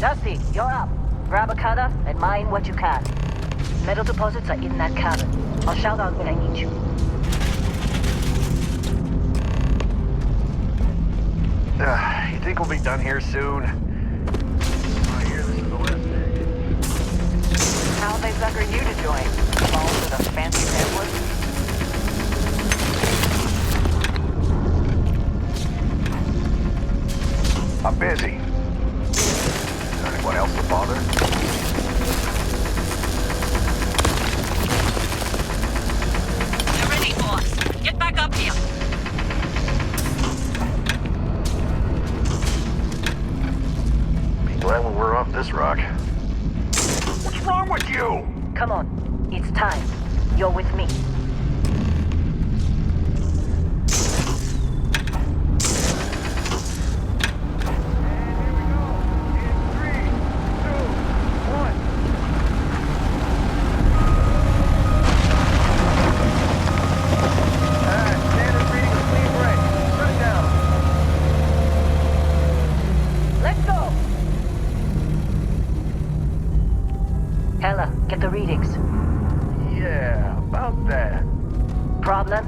Dusty, you're up. Grab a cutter and mine what you can. Metal deposits are in that cabin. I'll shout out when I need you. You think we'll be done here soon? I hear this is the last day. How'd they sucker you to join? Fall with a fancy pamphlet? I'm busy. Is there anyone else to bother? You're ready, boss. Get back up here. Be glad when we're off this rock. What's wrong with you? Come on. It's time. You're with me. Get the readings. Yeah, about that. Problem?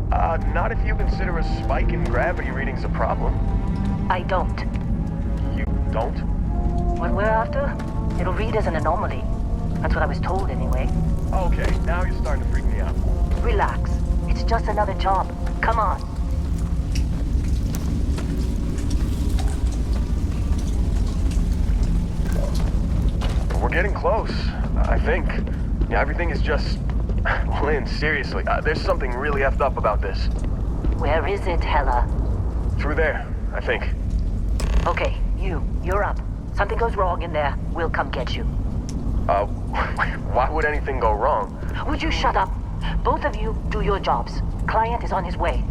Not if you consider a spike in gravity readings a problem. I don't. You don't? What we're after? It'll read as an anomaly. That's what I was told anyway. Okay, now you're starting to freak me out. Relax. It's just another job. Come on. We're getting close, I think. Yeah, everything is just... Lynn, seriously, there's something really effed up about this. Where is it, Hella? Through there, I think. Okay, you're up. Something goes wrong in there, we'll come get you. Why would anything go wrong? Would you shut up? Both of you do your jobs. Client is on his way.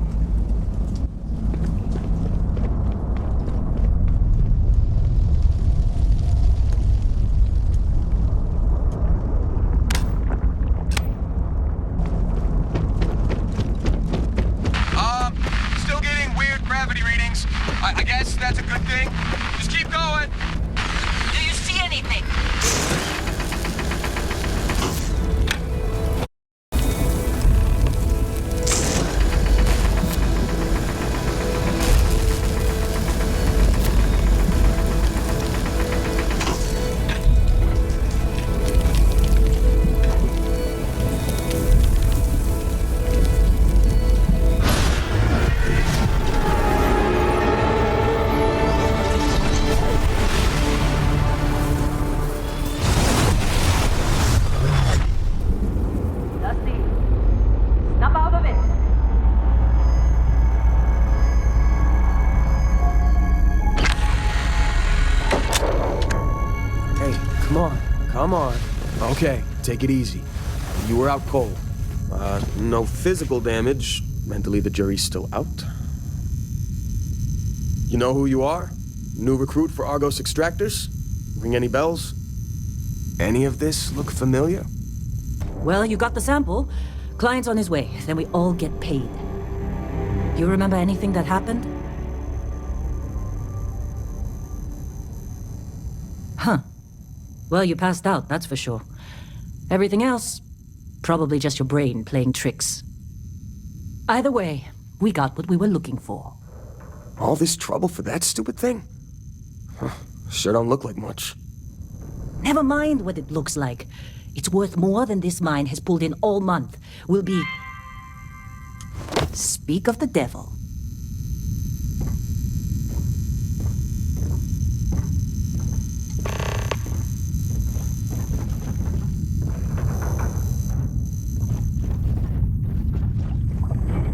Still getting weird gravity readings. I guess that's a good thing. Just keep going. Do you see anything? Come on. Okay, take it easy. You were out cold. No physical damage. Mentally, the jury's still out. You know who you are? New recruit for Argos Extractors? Ring any bells? Any of this look familiar? Well, you got the sample. Client's on his way. Then we all get paid. You remember anything that happened? Huh. Well, you passed out, that's for sure. Everything else, probably just your brain playing tricks. Either way, we got what we were looking for. All this trouble for that stupid thing? Huh, sure don't look like much. Never mind what it looks like. It's worth more than this mine has pulled in all month. We'll be... Speak of the devil.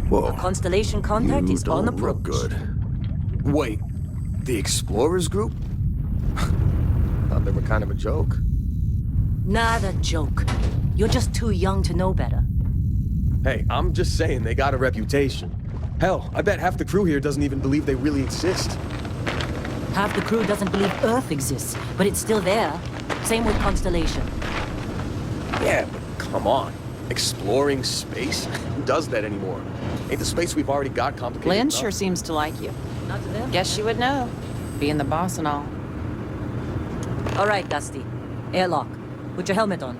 Whoa. Our Constellation contact is on approach. Look good. Wait, the Explorers group? Thought they were kind of a joke. Not a joke. You're just too young to know better. Hey, I'm just saying they got a reputation. Hell, I bet half the crew here doesn't even believe they really exist. Half the crew doesn't believe Earth exists, but it's still there. Same with Constellation. Yeah, but come on. Exploring space? Who does that anymore? Ain't the space we've already got complicated Lynn enough? sure seems to like you. Not to them. Guess she would know, being the boss and all. All right, Dusty. Airlock. Put your helmet on.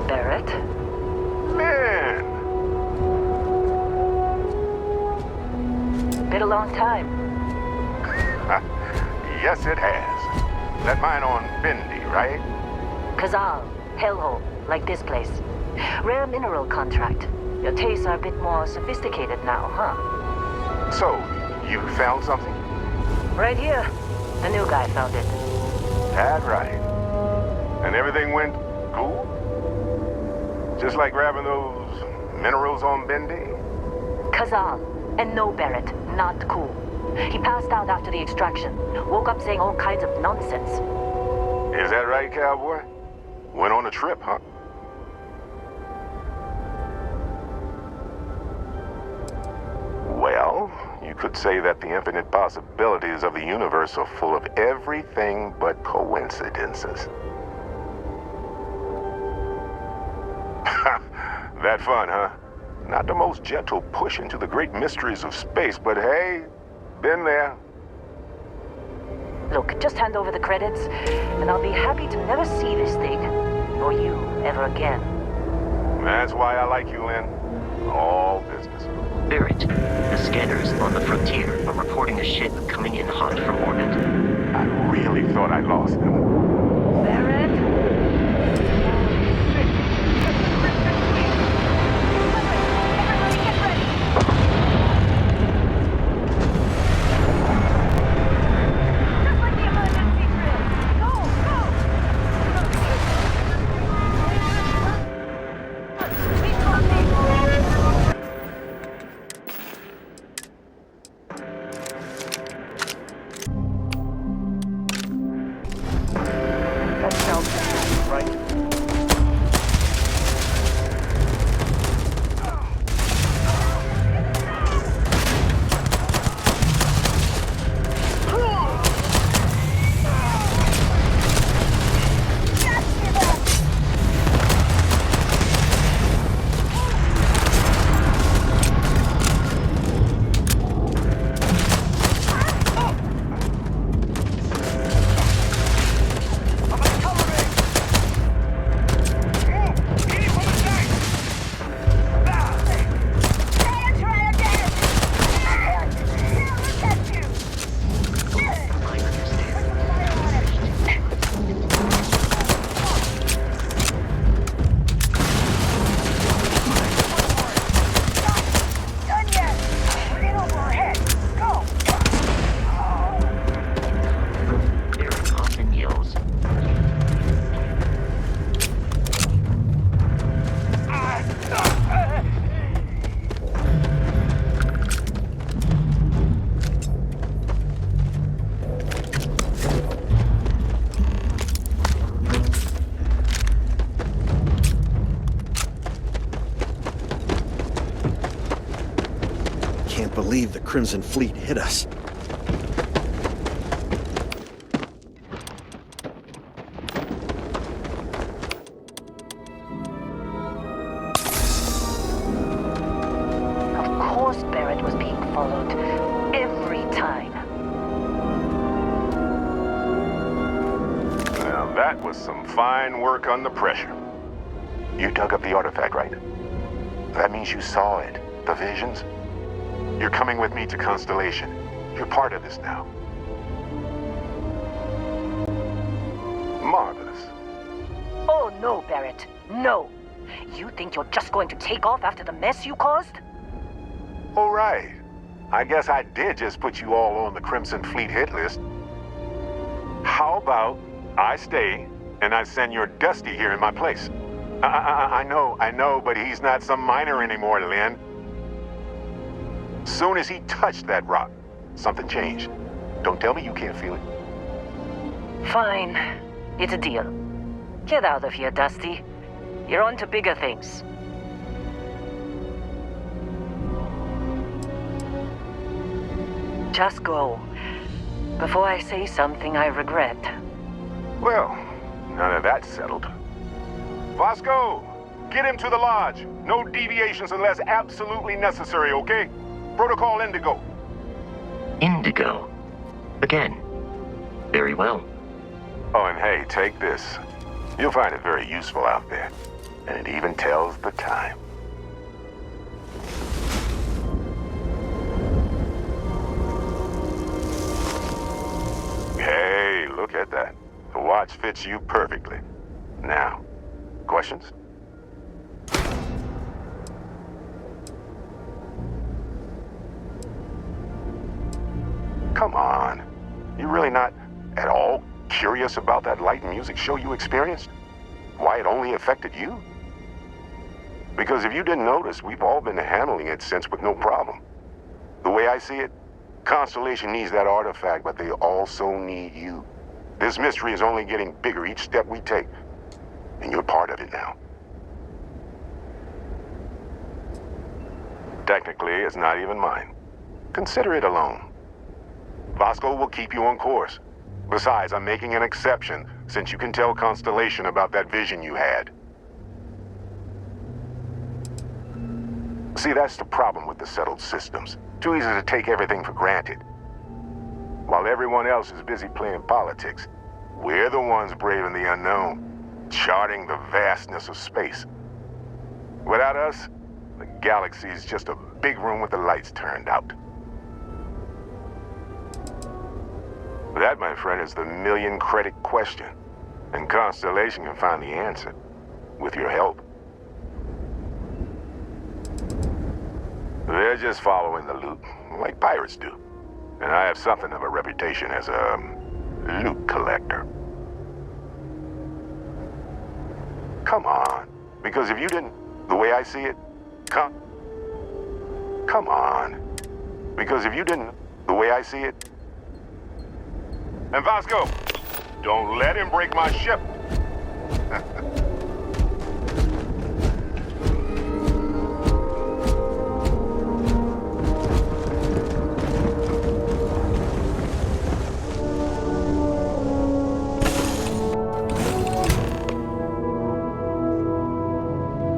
Barrett? Man! Been a long time. Yes, it has. That mine on Bendy, right? Kazal, hellhole, like this place. Rare mineral contract. Your tastes are a bit more sophisticated now, huh? So, you found something? Right here. A new guy found it. That right. And everything went cool? Just like grabbing those minerals on Bendy? Kazal, and no Barrett, not cool. He passed out after the extraction. Woke up saying all kinds of nonsense. Is that right, cowboy? Went on a trip, huh? Well, you could say that the infinite possibilities of the universe are full of everything but coincidences. That fun, huh? Not the most gentle push into the great mysteries of space, but hey, been there. Look, just hand over the credits, and I'll be happy to never see this thing, or you, ever again. That's why I like you, Lynn. All business. Barrett, the scanners on the frontier are reporting a ship coming in hot from orbit. I really thought I lost them. Barrett? Believe the Crimson Fleet hit us. Of course Barrett was being followed. Every time. Now that was some fine work under pressure. You dug up the artifact, right? That means you saw it. The visions? You're coming with me to Constellation. You're part of this now. Marvelous. Oh, no, Barrett. No. You think you're just going to take off after the mess you caused? All right. I guess I did just put you all on the Crimson Fleet hit list. How about I stay and I send your Dusty here in my place? I know, but he's not some miner anymore, Lynn. Soon as he touched that rock, something changed. Don't tell me you can't feel it. Fine. It's a deal. Get out of here, Dusty. You're on to bigger things. Just go. Before I say something I regret. Well, none of that's settled. Vasco, get him to the lodge. No deviations unless absolutely necessary, okay? Protocol Indigo. Indigo. Again. Very well. Oh, and hey, take this. You'll find it very useful out there. And it even tells the time. Hey, look at that. The watch fits you perfectly. Now, questions? Come on. You really not at all curious about that light and music show you experienced? Why it only affected you? Because if you didn't notice, we've all been handling it since with no problem. The way I see it, Constellation needs that artifact, but they also need you. This mystery is only getting bigger each step we take, and you're part of it now. Technically, it's not even mine. Consider it alone. Vasco will keep you on course. Besides, I'm making an exception, since you can tell Constellation about that vision you had. See, that's the problem with the settled systems. Too easy to take everything for granted. While everyone else is busy playing politics, we're the ones braving the unknown, charting the vastness of space. Without us, the galaxy is just a big room with the lights turned out. That, my friend, is the million-credit question. And Constellation can find the answer, with your help. They're just following the loot, like pirates do. And I have something of a reputation as a loot collector. Come on, because if you didn't, the way I see it, come on. Because if you didn't, the way I see it, and Vasco, don't let him break my ship.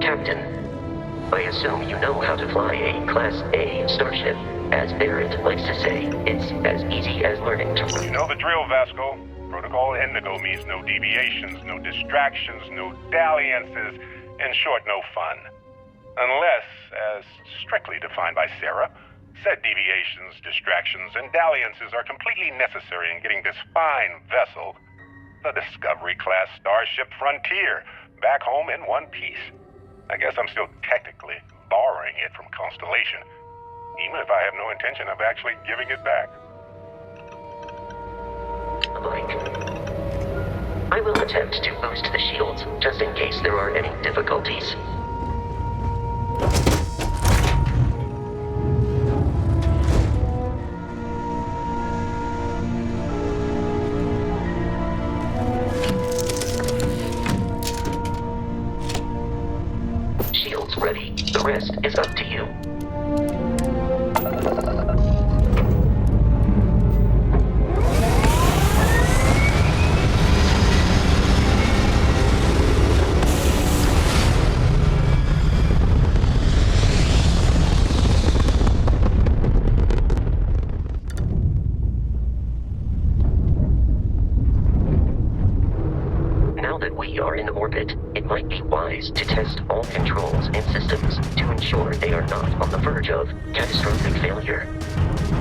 Captain, I assume you know how to fly a Class A starship. As Barrett likes to say, it's as easy as learning to... You know the drill, Vasco. Protocol Indigo means no deviations, no distractions, no dalliances, in short, no fun. Unless, as strictly defined by Sarah, said deviations, distractions, and dalliances are completely necessary in getting this fine vessel, the Discovery-class Starship Frontier, back home in one piece. I guess I'm still technically borrowing it from Constellation, even if I have no intention of actually giving it back. I will attempt to boost the shields, just in case there are any difficulties. Shields ready. The rest is up to you. Now that we are in orbit, it might be wise to test all controls and systems to ensure they are not on the verge of catastrophic failure.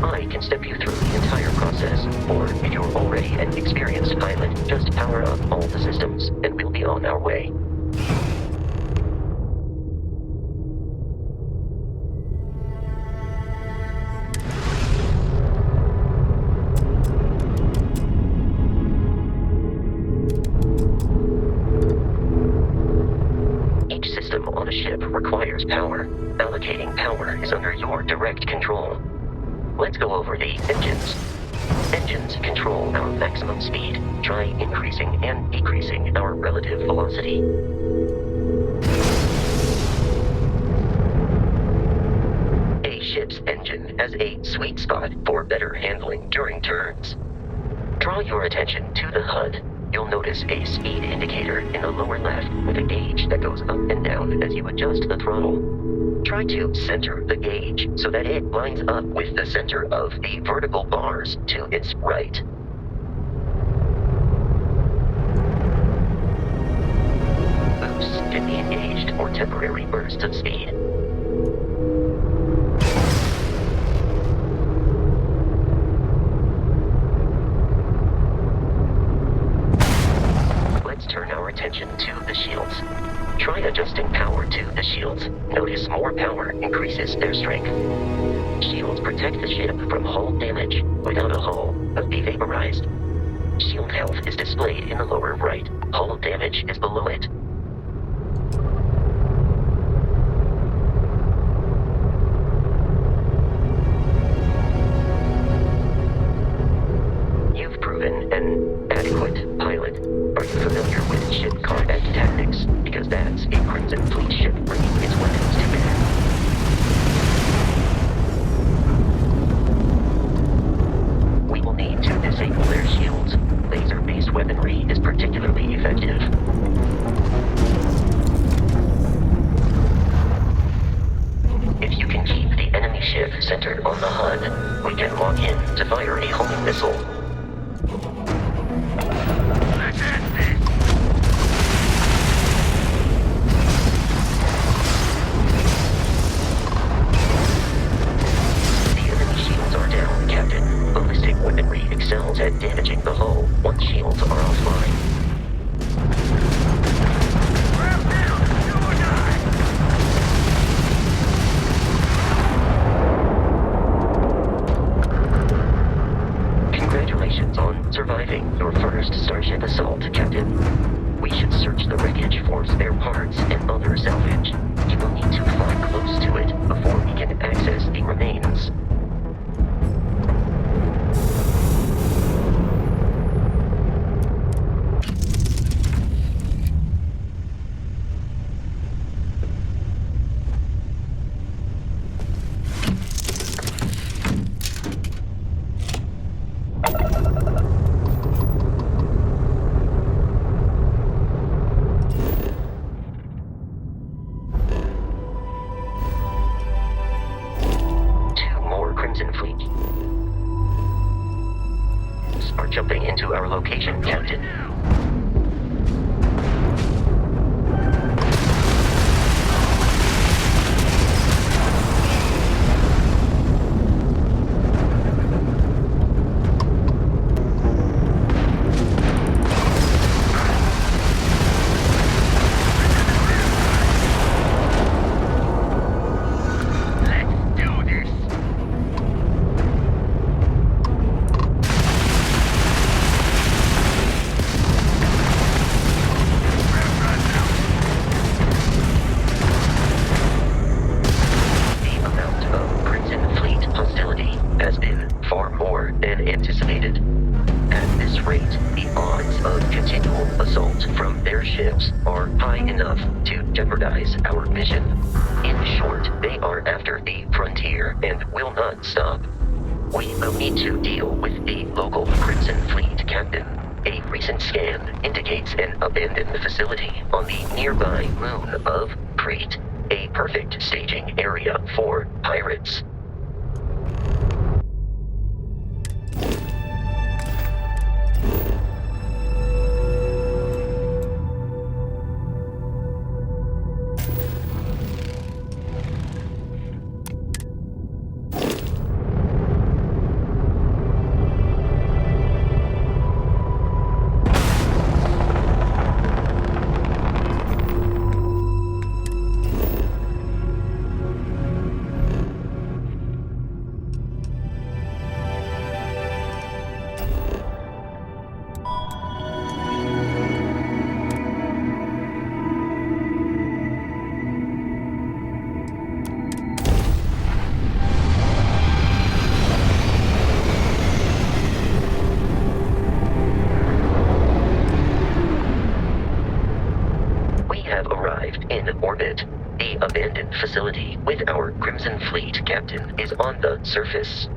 I can step you through the entire process, or if you're already an experienced pilot, just power up all the systems, and we'll be on our way. Each system on a ship requires power. Allocating power is under your direct control. Let's go over the engines. Engines control our maximum speed. Try increasing and decreasing our relative velocity. A ship's engine has a sweet spot for better handling during turns. Draw your attention to the HUD. You'll notice a speed indicator in the lower left with a gauge that goes up and down as you adjust the throttle. Try to center the gauge so that it lines up with the center of the vertical bars to its right. Boosts can be engaged for temporary bursts of speed. Let's turn our attention to the shields. Try adjusting power to the shields. Notice more power increases their strength. Shields protect the ship from hull damage. Without a hull, but be vaporized. Shield health is displayed in the lower right. Hull damage is below it. You've proven an adequate pilot. Are you familiar with ship combat tactics? Because that's a Crimson Fleet ship bringing its weapons to bear. We will need to disable their shields. Laser-based weaponry is particularly effective. If you can keep the enemy ship centered on the HUD, we can lock in to fire a homing missile. Excels at damaging the hull once shields are offline. Congratulations on surviving your first Starship assault, Captain. We should search the wreckage for spare parts and other salvage. You will need to fly close to it before we can access the remains. Are jumping into our location, Captain. Ships are high enough to jeopardize our mission. In short, they are after the frontier and will not stop. We will need to deal with the local Crimson Fleet captain. A recent scan indicates an abandoned facility on the nearby moon of Crete, a perfect staging area for pirates. have arrived in orbit. The abandoned facility with our Crimson Fleet captain is on the surface.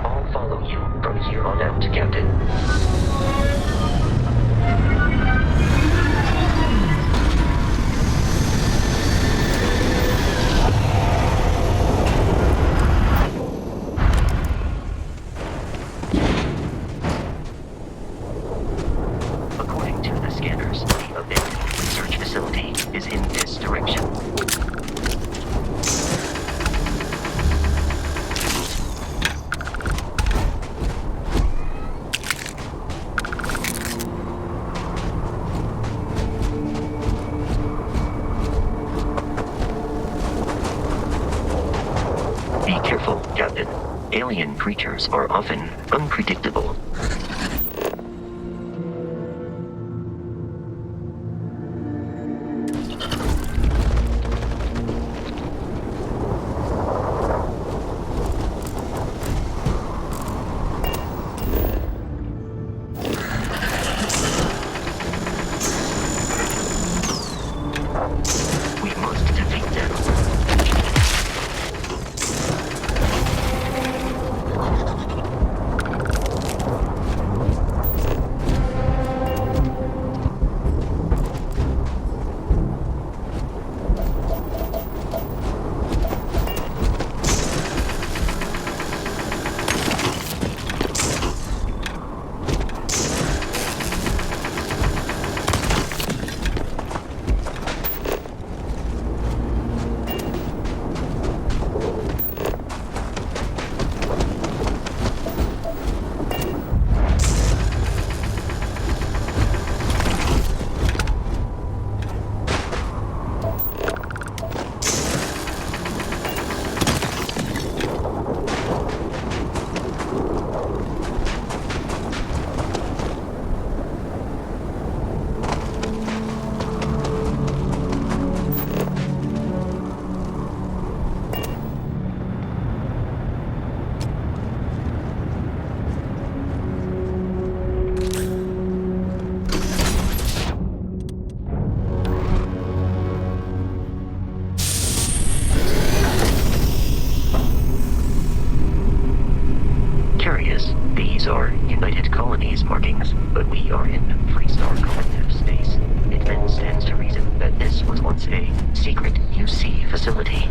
I'll follow you from here on out, Captain. According to the scanners, the abandoned research facility is in this direction. Be careful, Captain. Alien creatures are often unpredictable. We must defeat them. Curious, these are United Colonies markings, but we are in Freestar Collective space. It then stands to reason that this was once a secret UC facility.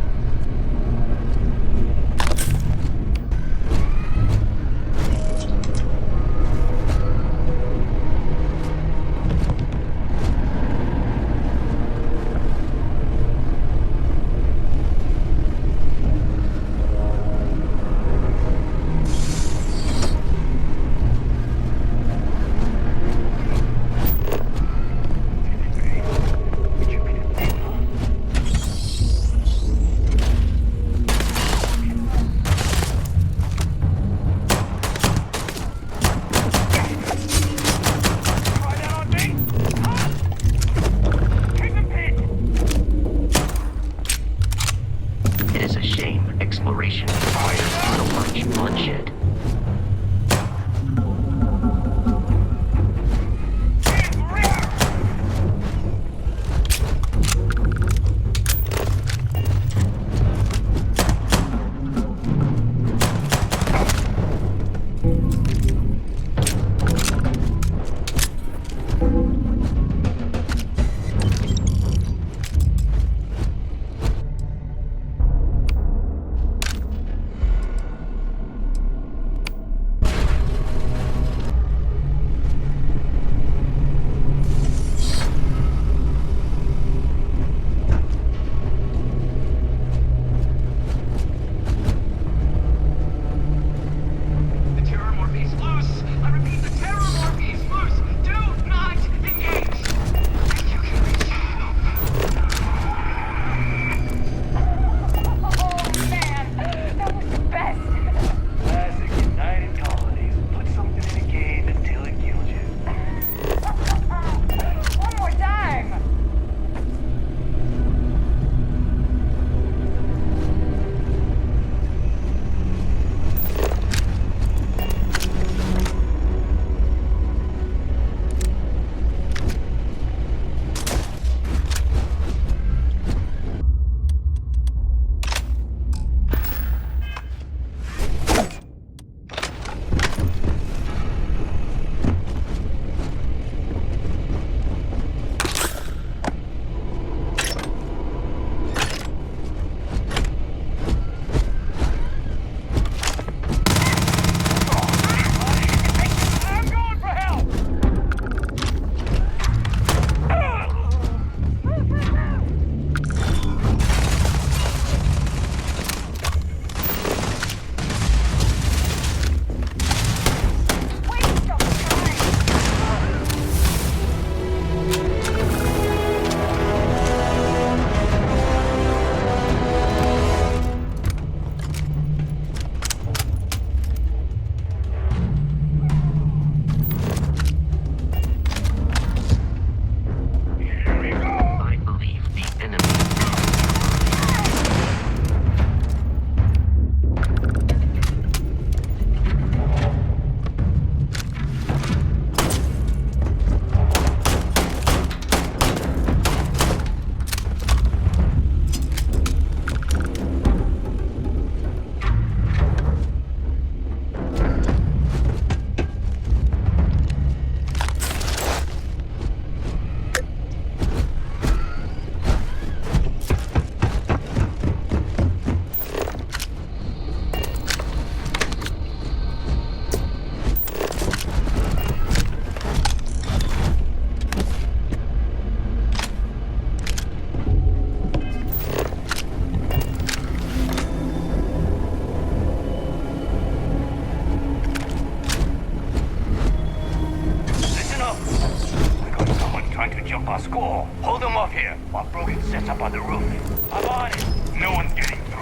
our squall. Hold them off here while Brogan sets up on the roof. I'm on it. No one's getting through.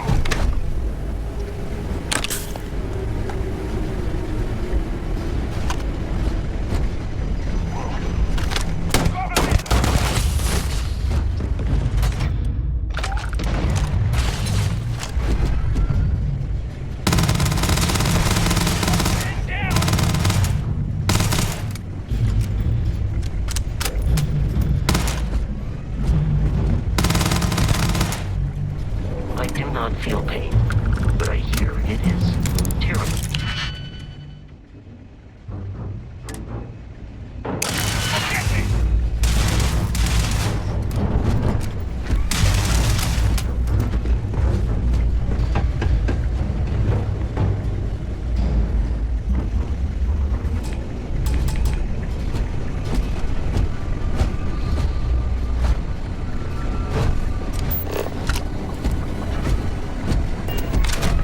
I do not feel pain, but I hear it is terrible.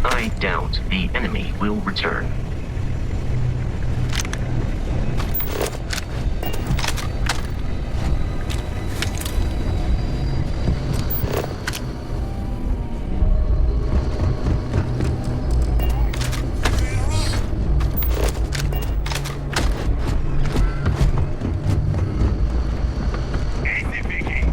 I doubt the enemy will return. Easy, Vicky.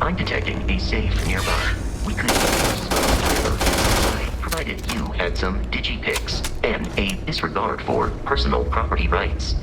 I'm detecting a safe nearby. We could use I provided you had some digipics and a disregard for personal property rights.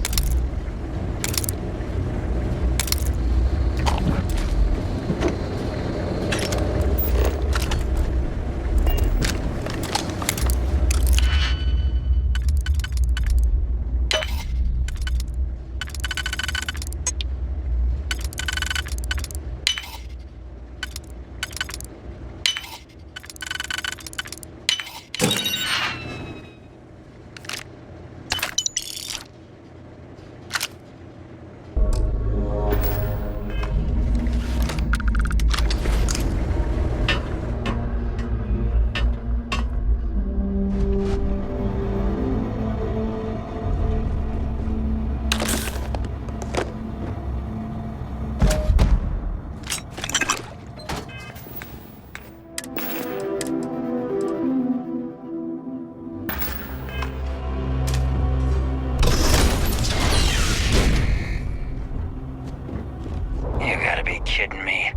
You gotta be kidding me.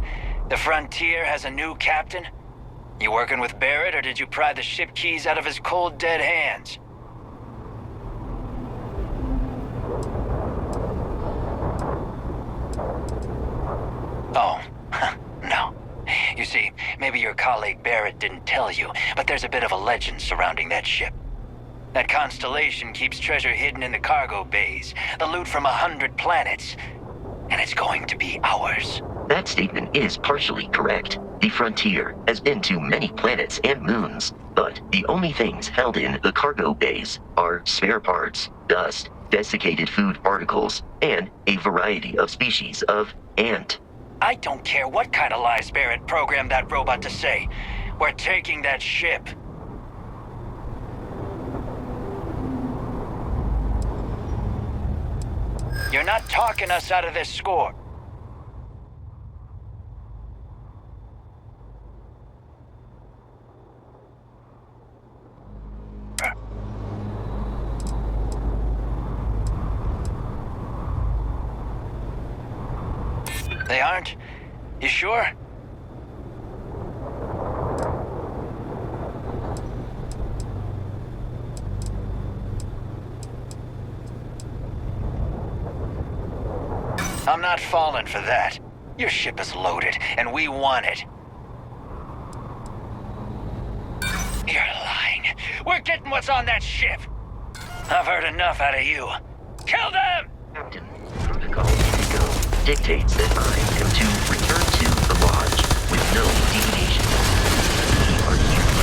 The Frontier has a new captain? You working with Barrett, or did you pry the ship keys out of his cold, dead hands? Oh, no. You see, maybe your colleague Barrett didn't tell you, but there's a bit of a legend surrounding that ship. That constellation keeps treasure hidden in the cargo bays, the loot from 100 planets, and it's going to be ours. That statement is partially correct. The Frontier has been to many planets and moons, but the only things held in the cargo bays are spare parts, dust, desiccated food particles, and a variety of species of ant. I don't care what kind of lies Barrett programmed that robot to say. We're taking that ship. You're not talking us out of this score. They aren't? You sure? I'm not falling for that. Your ship is loaded, and we want it. You're lying. We're getting what's on that ship. I've heard enough out of you. Kill them! Captain, Protocol Indigo dictates that I am to return to the lodge with no deviation. We are hereby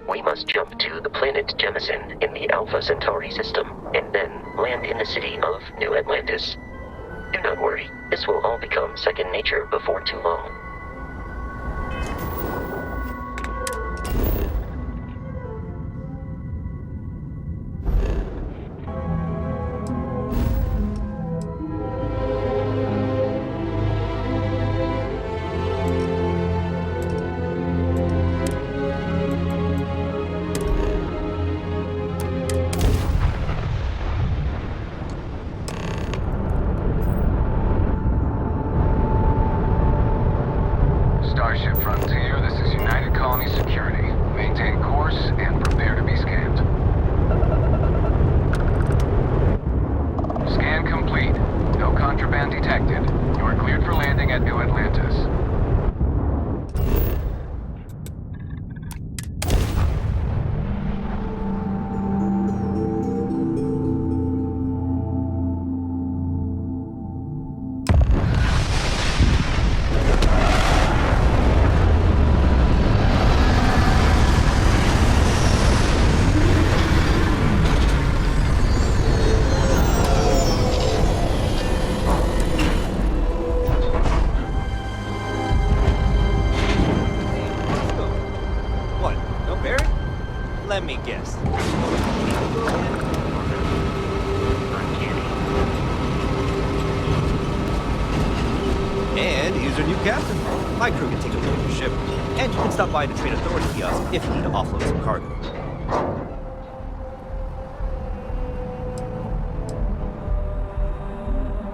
we must jump to the planet Jemison in the Alpha Centauri system, and then land in the city of New Atlantis. Do not worry, this will all become second nature before too long. Starship Frontier, this is United Colony Security. Maintain course and prepare to be scanned. Scan complete. No contraband detected. You are cleared for landing at New Atlantis. Let me guess. And here's your new captain. My crew can take a look at your ship. And you can stop by the Trade Authority kiosk if you need to offload some cargo.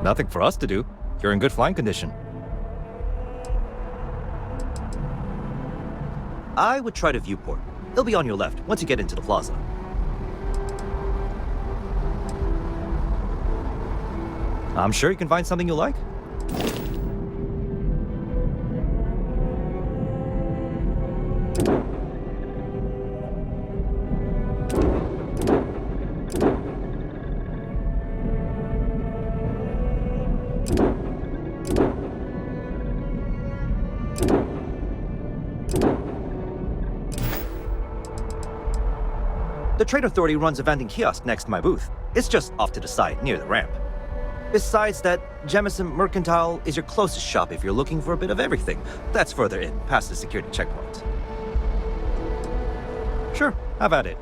Nothing for us to do. You're in good flying condition. I would try the viewport. It'll be on your left once you get into the plaza. I'm sure you can find something you'll like. The Trade Authority runs a vending kiosk next to my booth. It's just off to the side, near the ramp. Besides that, Jemison Mercantile is your closest shop if you're looking for a bit of everything. That's further in, past the security checkpoint. Sure, have at it.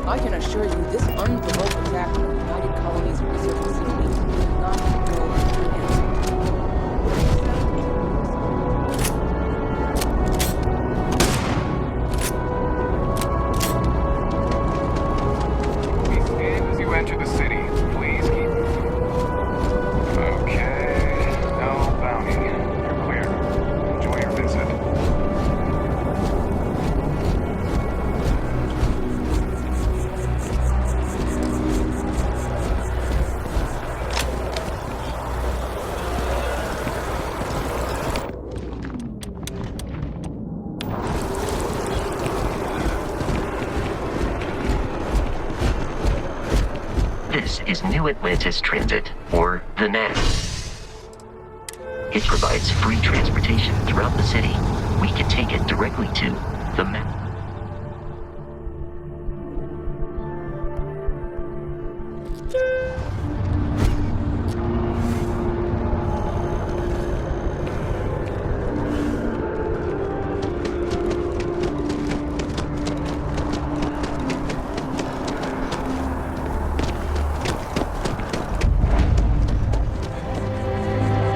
I can assure you this unprovoked attack on the United Colonies Research Facility will not go unanswered. We scan as you enter the city. Please keep moving. Okay. No bounty. You're clear. Enjoy your visit. This is New Atlantis Transit, or the NAT. It provides free transportation throughout the city. We can take it directly to the map.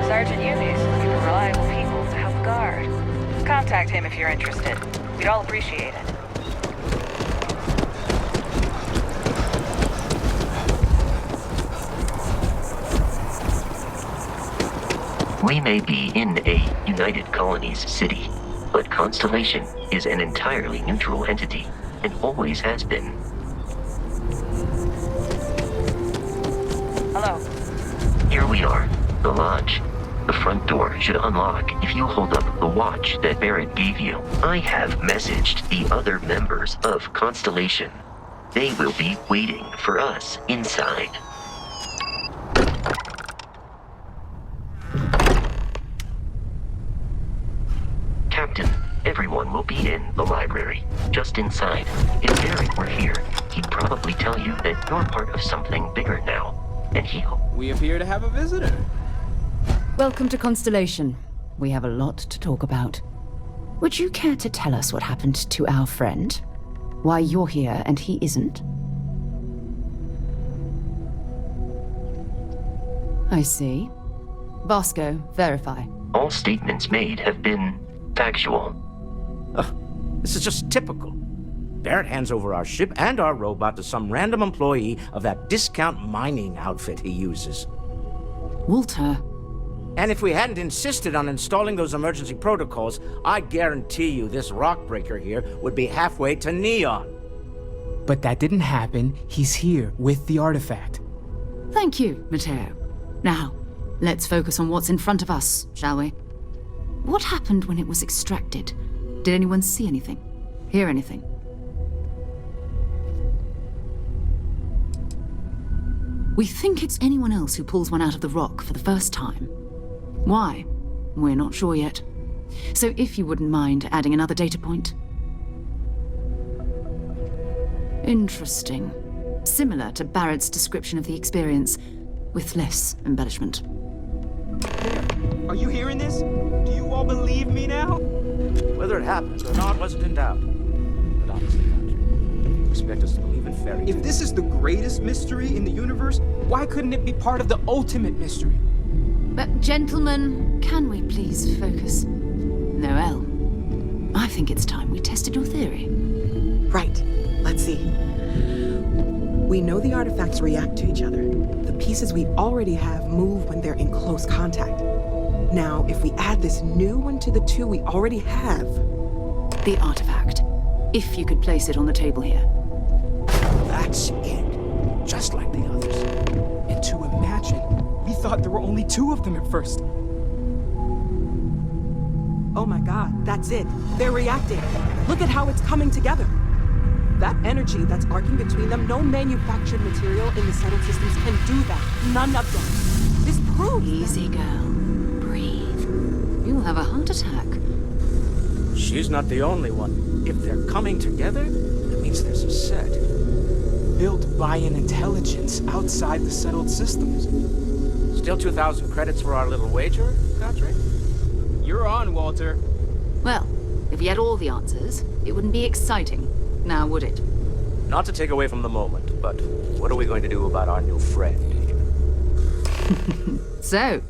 Sergeant Yumi's looking for reliable people to help guard. Contact him if you're interested. We'd all appreciate it. We may be in a United Colonies city, but Constellation is an entirely neutral entity, and always has been. Hello. Here we are, the lodge. The front door should unlock if you hold up the watch that Barrett gave you. I have messaged the other members of Constellation. They will be waiting for us inside. Captain, everyone will be in the library, just inside. If Barrett were here, he'd probably tell you that you're part of something bigger now, and he'll... We appear to have a visitor. Welcome to Constellation. We have a lot to talk about. Would you care to tell us what happened to our friend? Why you're here and he isn't? I see. Vasco, verify. All statements made have been factual. This is just typical. Barrett hands over our ship and our robot to some random employee of that discount mining outfit he uses. Walter. And if we hadn't insisted on installing those emergency protocols, I guarantee you this rock breaker here would be halfway to Neon. But that didn't happen. He's here with the artifact. Thank you, Matteo. Now, let's focus on what's in front of us, shall we? What happened when it was extracted? Did anyone see anything? Hear anything? We think it's anyone else who pulls one out of the rock for the first time. Why? We're not sure yet. So if you wouldn't mind adding another data point. Interesting. Similar to Barrett's description of the experience, with less embellishment. Are you hearing this? Do you all believe me now? Whether it happened or not wasn't in doubt. But honestly, you expect us to believe in fairy tales? If this is the greatest mystery in the universe, why couldn't it be part of the ultimate mystery? But gentlemen, can we please focus? Noel, I think it's time we tested your theory. Right. Let's see. We know the artifacts react to each other. The pieces we already have move when they're in close contact. Now, if we add this new one to the two we already have... The artifact. If you could place it on the table here. That's it. Just like the others. And to imagine, we thought there were only 2 of them at first. Oh my god, that's it. They're reacting. Look at how it's coming together. That energy that's arcing between them, no manufactured material in the settled systems can do that. None of them. This proves... Easy, girl. Breathe. You'll have a heart attack. She's not the only one. If they're coming together, that means there's a set. Built by an intelligence outside the settled systems. Still 2,000 credits for our little wager, Godric? You're on, Walter. Well, if we had all the answers, it wouldn't be exciting. Now, would it? Not to take away from the moment, but what are we going to do about our new friend? So,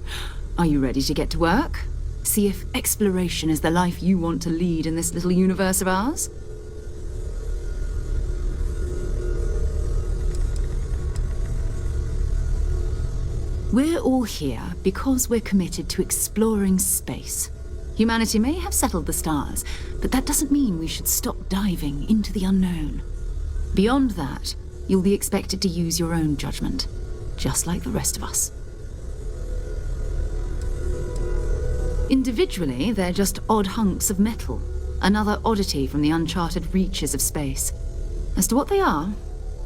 are you ready to get to work? See if exploration is the life you want to lead in this little universe of ours? We're all here because we're committed to exploring space. Humanity may have settled the stars, but that doesn't mean we should stop diving into the unknown. Beyond that, you'll be expected to use your own judgment, just like the rest of us. Individually, they're just odd hunks of metal, another oddity from the uncharted reaches of space. As to what they are,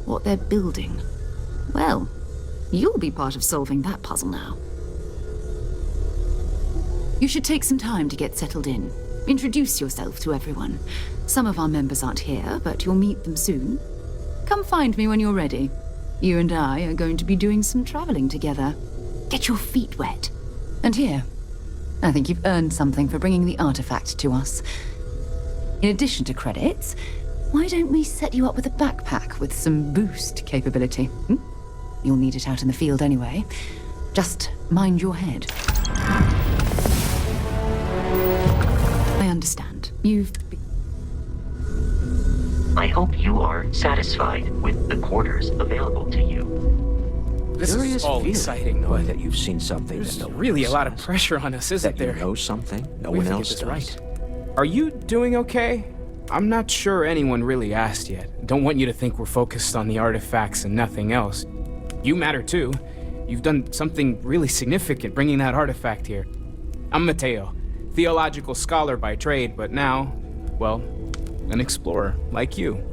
what they're building, well, you'll be part of solving that puzzle now. You should take some time to get settled in. Introduce yourself to everyone. Some of our members aren't here, but you'll meet them soon. Come find me when you're ready. You and I are going to be doing some traveling together. Get your feet wet. And here, I think you've earned something for bringing the artifact to us. In addition to credits, why don't we set you up with a backpack with some boost capability? You'll need it out in the field anyway. Just mind your head. I understand. I hope you are satisfied with the quarters available to you. This is all exciting, though. Boy, that you've seen something There's that no really a one lot of else pressure on us, isn't that there? You know something no We one have to else get this does. right. Are you doing okay? I'm not sure anyone really asked yet. Don't want you to think we're focused on the artifacts and nothing else. You matter too. You've done something really significant bringing that artifact here. I'm Mateo, theological scholar by trade, but now, well, an explorer like you.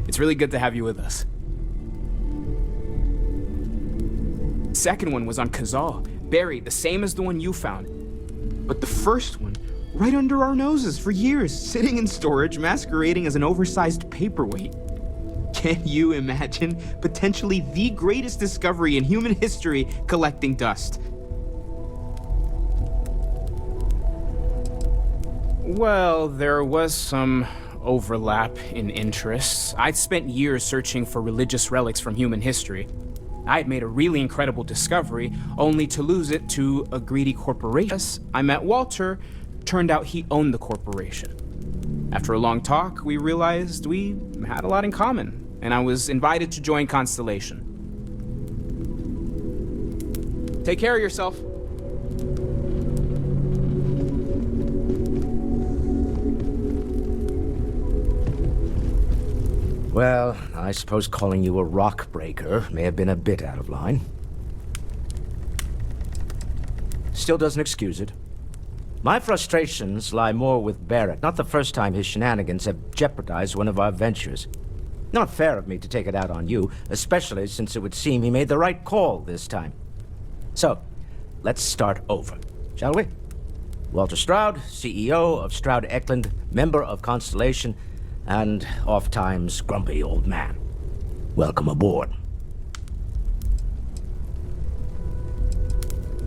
It's really good to have you with us. Second one was on Kazal, buried, the same as the one you found. But the first one, right under our noses for years, sitting in storage, masquerading as an oversized paperweight. Can you imagine potentially the greatest discovery in human history collecting dust? Well, there was some overlap in interests. I'd spent years searching for religious relics from human history. I had made a really incredible discovery, only to lose it to a greedy corporation. I met Walter. Turned out he owned the corporation. After a long talk, we realized we had a lot in common, and I was invited to join Constellation. Take care of yourself. Well, I suppose calling you a rock breaker may have been a bit out of line. Still doesn't excuse it. My frustrations lie more with Barrett. Not the first time his shenanigans have jeopardized one of our ventures. Not fair of me to take it out on you, especially since it would seem he made the right call this time. So, let's start over, shall we? Walter Stroud, CEO of Stroud Eklund, member of Constellation, and oft-times grumpy old man. Welcome aboard.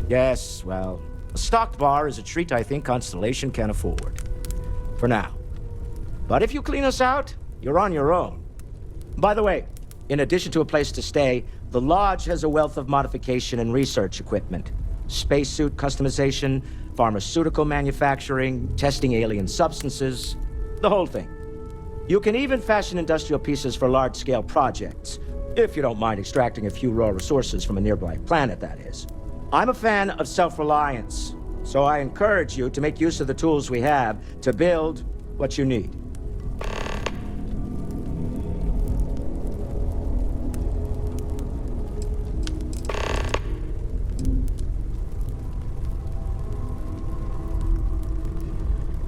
Yes, well, a stocked bar is a treat I think Constellation can afford. For now. But if you clean us out, you're on your own. By the way, in addition to a place to stay, the Lodge has a wealth of modification and research equipment. Spacesuit customization, pharmaceutical manufacturing, testing alien substances, the whole thing. You can even fashion industrial pieces for large-scale projects, if you don't mind extracting a few raw resources from a nearby planet, that is. I'm a fan of self-reliance, so I encourage you to make use of the tools we have to build what you need.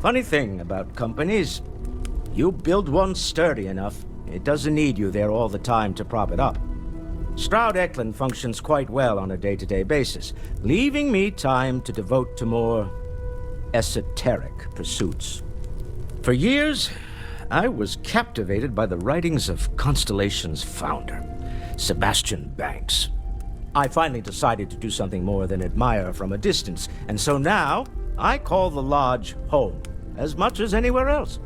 Funny thing about companies, you build one sturdy enough, it doesn't need you there all the time to prop it up. Stroud Eklund functions quite well on a day-to-day basis, leaving me time to devote to more esoteric pursuits. For years, I was captivated by the writings of Constellation's founder, Sebastian Banks. I finally decided to do something more than admire from a distance, and so now I call the Lodge home, as much as anywhere else.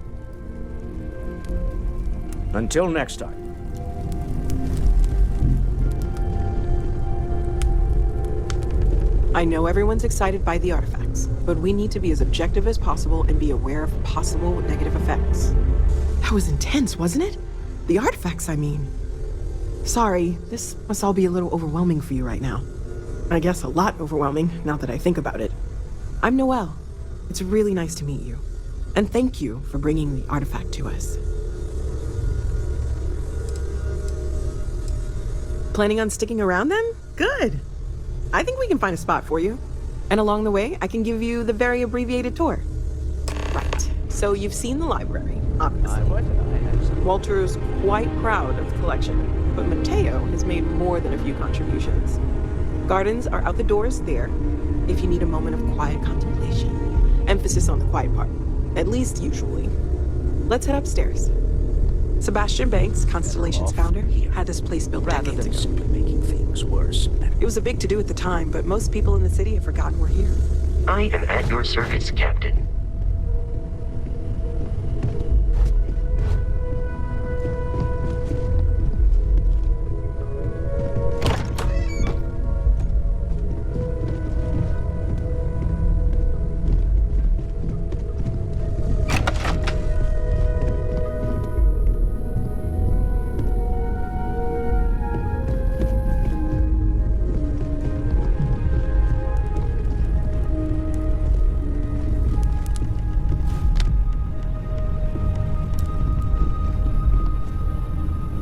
Until next time. I know everyone's excited by the artifacts, but we need to be as objective as possible and be aware of possible negative effects. That was intense, wasn't it? The artifacts, I mean. Sorry, this must all be a little overwhelming for you right now. I guess a lot overwhelming, now that I think about it. I'm Noelle. It's really nice to meet you. And thank you for bringing the artifact to us. Planning on sticking around then? Good. I think we can find a spot for you. And along the way, I can give you the very abbreviated tour. Right. So you've seen the library, obviously. Walter's quite proud of the collection, but Mateo has made more than a few contributions. Gardens are out the doors there, if you need a moment of quiet contemplation. Emphasis on the quiet part, at least usually. Let's head upstairs. Sebastian Banks, Constellation's founder, had this place built decades ago. Simply making things worse. It was a big to-do at the time, but most people in the city have forgotten we're here. I am at your service, Captain.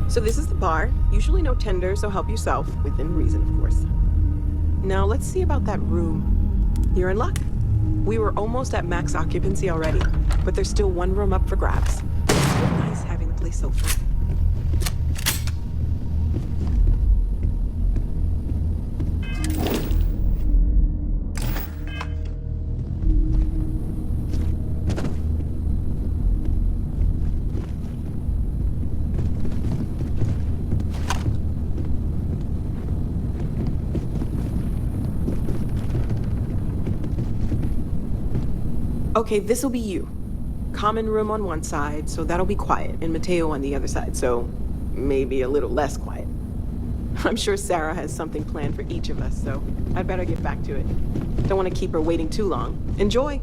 So this is the bar. Usually no tender, so help yourself, within reason, of course. Now let's see about that room. You're in luck. We were almost at max occupancy already, but there's still one room up for grabs. It's so nice having the place so full. Okay, this'll be you. Common room on one side, so that'll be quiet, and Mateo on the other side, so maybe a little less quiet. I'm sure Sarah has something planned for each of us, so I'd better get back to it. Don't want to keep her waiting too long. Enjoy!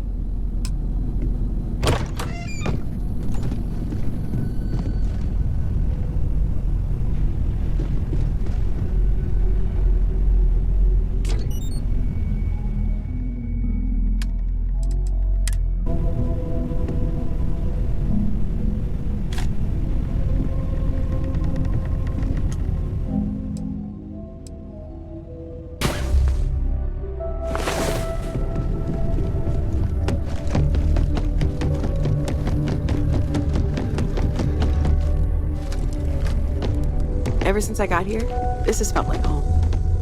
Ever since I got here, this has felt like home.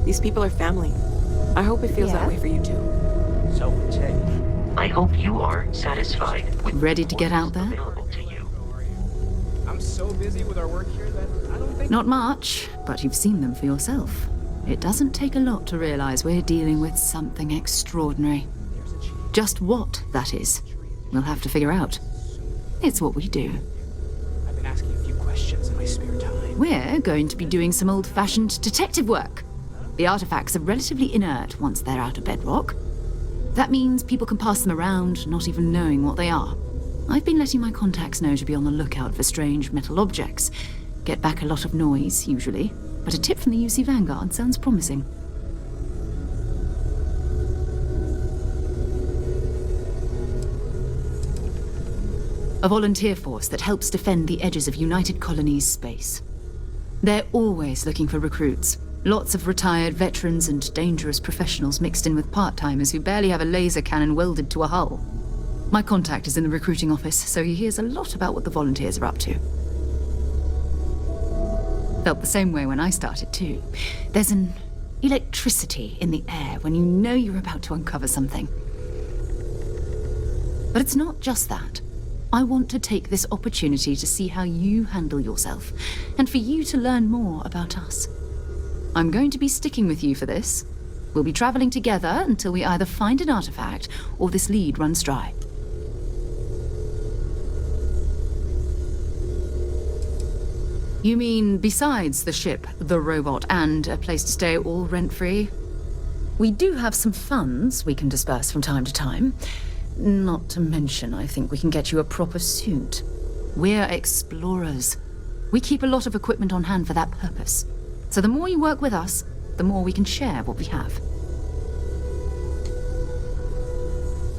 These people are family. I hope it feels that way for you too. So Mateo. I hope you are satisfied with Ready to get out there? I'm so busy with our work here that I don't think... Not much, but you've seen them for yourself. It doesn't take a lot to realize we're dealing with something extraordinary. Just what that is, we'll have to figure out. It's what we do. I've been asking a few questions in my spare time. We're going to be doing some old-fashioned detective work. The artifacts are relatively inert once they're out of bedrock. That means people can pass them around, not even knowing what they are. I've been letting my contacts know to be on the lookout for strange metal objects. Get back a lot of noise, usually, but a tip from the UC Vanguard sounds promising. A volunteer force that helps defend the edges of United Colonies space. They're always looking for recruits. Lots of retired veterans and dangerous professionals mixed in with part-timers who barely have a laser cannon welded to a hull. My contact is in the recruiting office, so he hears a lot about what the volunteers are up to. Felt the same way when I started, too. There's an electricity in the air when you know you're about to uncover something. But it's not just that. I want to take this opportunity to see how you handle yourself, and for you to learn more about us. I'm going to be sticking with you for this. We'll be traveling together until we either find an artifact or this lead runs dry. You mean besides the ship, the robot, and a place to stay all rent-free? We do have some funds we can disperse from time to time. Not to mention, I think we can get you a proper suit. We're explorers. We keep a lot of equipment on hand for that purpose. So the more you work with us, the more we can share what we have.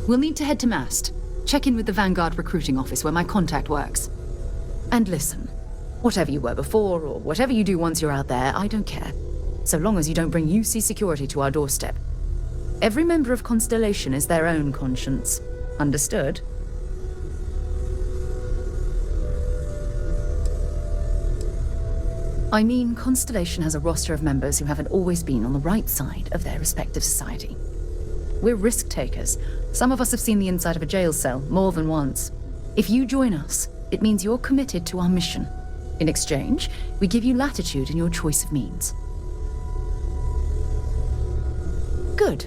We'll need to head to Bast. Check in with the Vanguard recruiting office where my contact works. And listen, whatever you were before, or whatever you do once you're out there, I don't care. So long as you don't bring UC security to our doorstep. Every member of Constellation is their own conscience. Understood? I mean, Constellation has a roster of members who haven't always been on the right side of their respective society. We're risk takers. Some of us have seen the inside of a jail cell more than once. If you join us, it means you're committed to our mission. In exchange, we give you latitude in your choice of means. Good.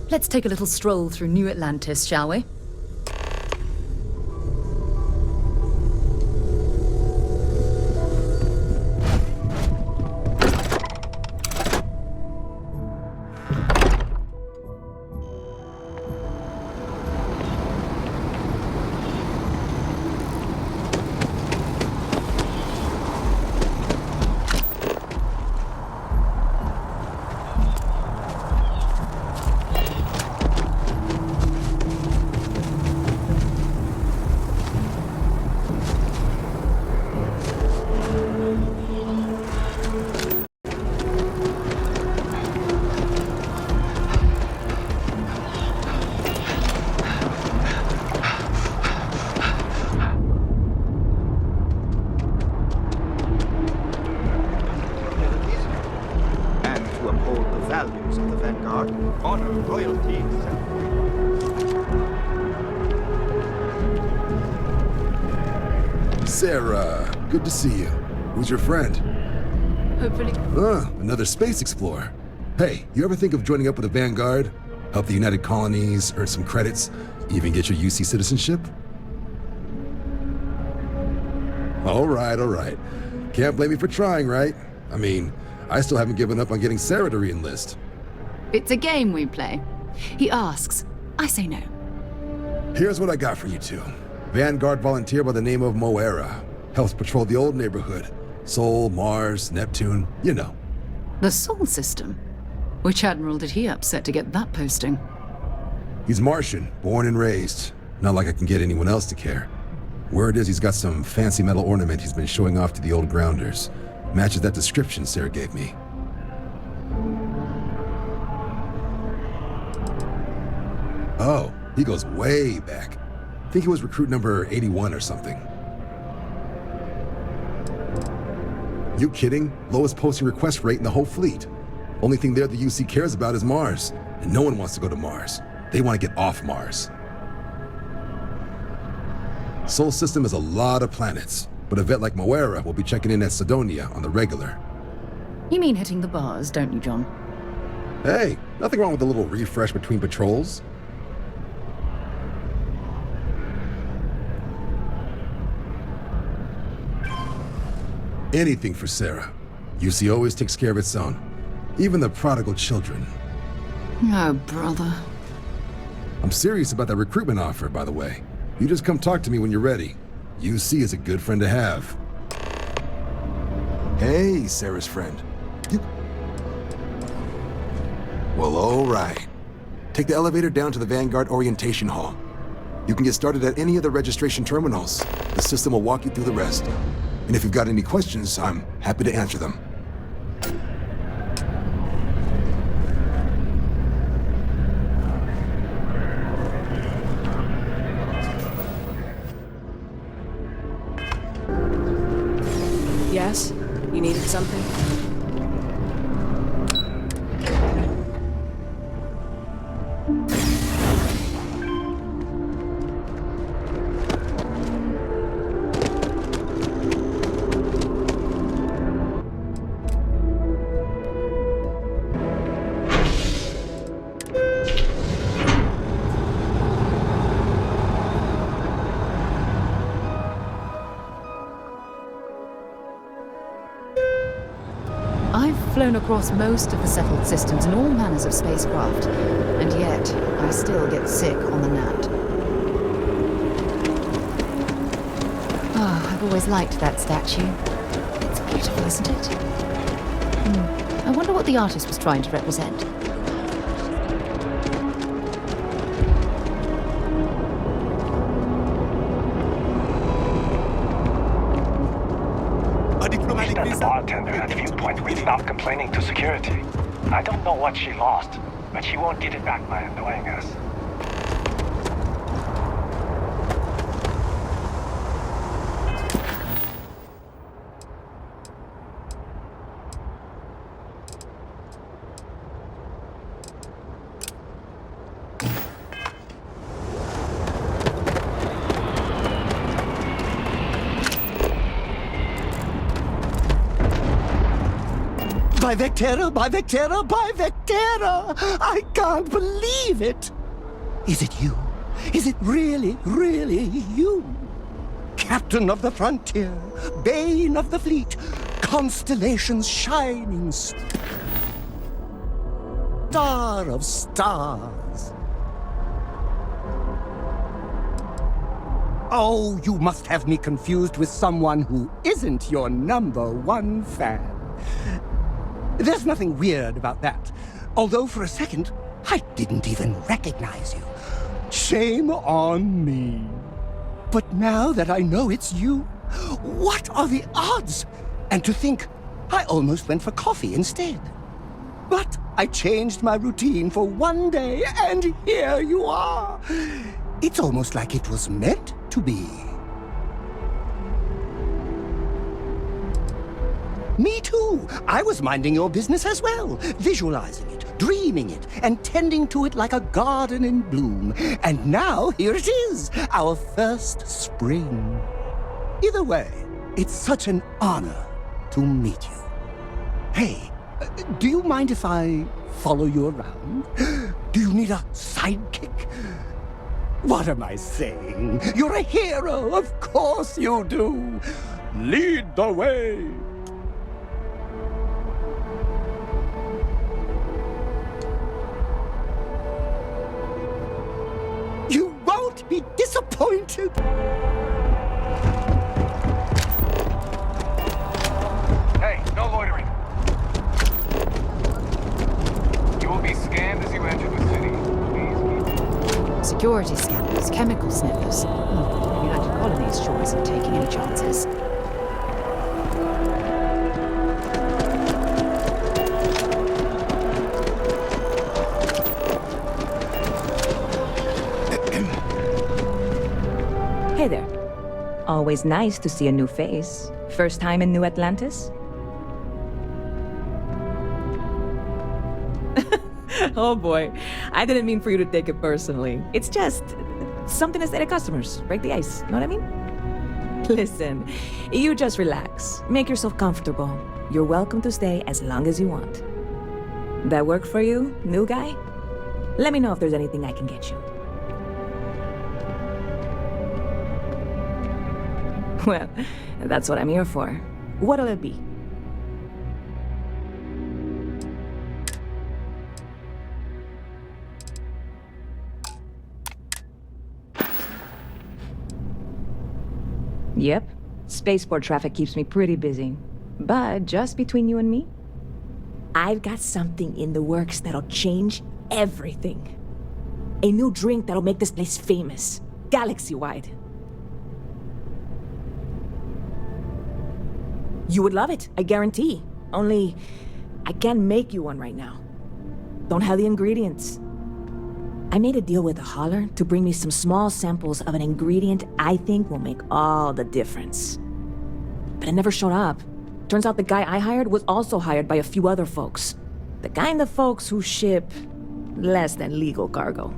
Let's take a little stroll through New Atlantis, shall we? values of the Vanguard, honor, royalty, Sarah, good to see you. Who's your friend? Hopefully. Another space explorer. Hey, you ever think of joining up with the Vanguard? Help the United Colonies, earn some credits, even get your UC citizenship? All right. Can't blame me for trying, right? I mean, I still haven't given up on getting Sarah to re-enlist. It's a game we play. He asks, I say no. Here's what I got for you two. Vanguard volunteer by the name of Moera. Helps patrol the old neighborhood. Sol, Mars, Neptune, you know. The Sol system? Which admiral did he upset to get that posting? He's Martian, born and raised. Not like I can get anyone else to care. Word is he's got some fancy metal ornament he's been showing off to the old grounders. Matches that description Sarah gave me. Oh, he goes way back. I think he was recruit number 81 or something. You kidding? Lowest posting request rate in the whole fleet. Only thing there the UC cares about is Mars. And no one wants to go to Mars. They want to get off Mars. Sol system has a lot of planets, but a vet like Moera will be checking in at Sidonia on the regular. You mean hitting the bars, don't you, John? Hey, nothing wrong with a little refresh between patrols. Anything for Sarah. UC always takes care of its own. Even the prodigal children. Oh, brother. I'm serious about that recruitment offer, by the way. You just come talk to me when you're ready. UC is a good friend to have. Hey, Sarah's friend. Well, all right. Take the elevator down to the Vanguard Orientation Hall. You can get started at any of the registration terminals. The system will walk you through the rest. And if you've got any questions, I'm happy to answer them. Yes? You needed something? I've flown across most of the settled systems in all manners of spacecraft, and yet I still get sick on the Nat. I've always liked that statue. It's beautiful, isn't it? I wonder what the artist was trying to represent. The bartender at Viewpoint will stop complaining to security. I don't know what she lost, but she won't get it back by annoying us. By Vectera, by Vectera, by Vectera! I can't believe it! Is it you? Is it really, really you? Captain of the frontier, bane of the fleet, constellation's shining star of stars. Oh, you must have me confused with someone who isn't your #1 fan. There's nothing weird about that. Although for a second, I didn't even recognize you. Shame on me. But now that I know it's you, what are the odds? And to think, I almost went for coffee instead. But I changed my routine for one day, and here you are. It's almost like it was meant to be. Me too. I was minding your business as well, visualizing it, dreaming it, and tending to it like a garden in bloom. And now here it is, our first spring. Either way, it's such an honor to meet you. Hey, do you mind if I follow you around? Do you need a sidekick? What am I saying? You're a hero, of course you do. Lead the way. You won't be disappointed. Hey, no loitering. You will be scanned as you enter the city. Security scanners, chemical sniffers. United Colonies sure isn't taking any chances. Hey there. Always nice to see a new face. First time in New Atlantis? Oh boy, I didn't mean for you to take it personally. It's just something to say to customers. Break the ice, know what I mean? Listen, you just relax. Make yourself comfortable. You're welcome to stay as long as you want. That work for you, new guy? Let me know if there's anything I can get you. Well, that's what I'm here for. What'll it be? Yep. Spaceport traffic keeps me pretty busy. But just between you and me, I've got something in the works that'll change everything. A new drink that'll make this place famous, galaxy-wide. You would love it, I guarantee. Only, I can't make you one right now. Don't have the ingredients. I made a deal with a hauler to bring me some small samples of an ingredient I think will make all the difference. But it never showed up. Turns out the guy I hired was also hired by a few other folks. The kind of folks who ship less than legal cargo.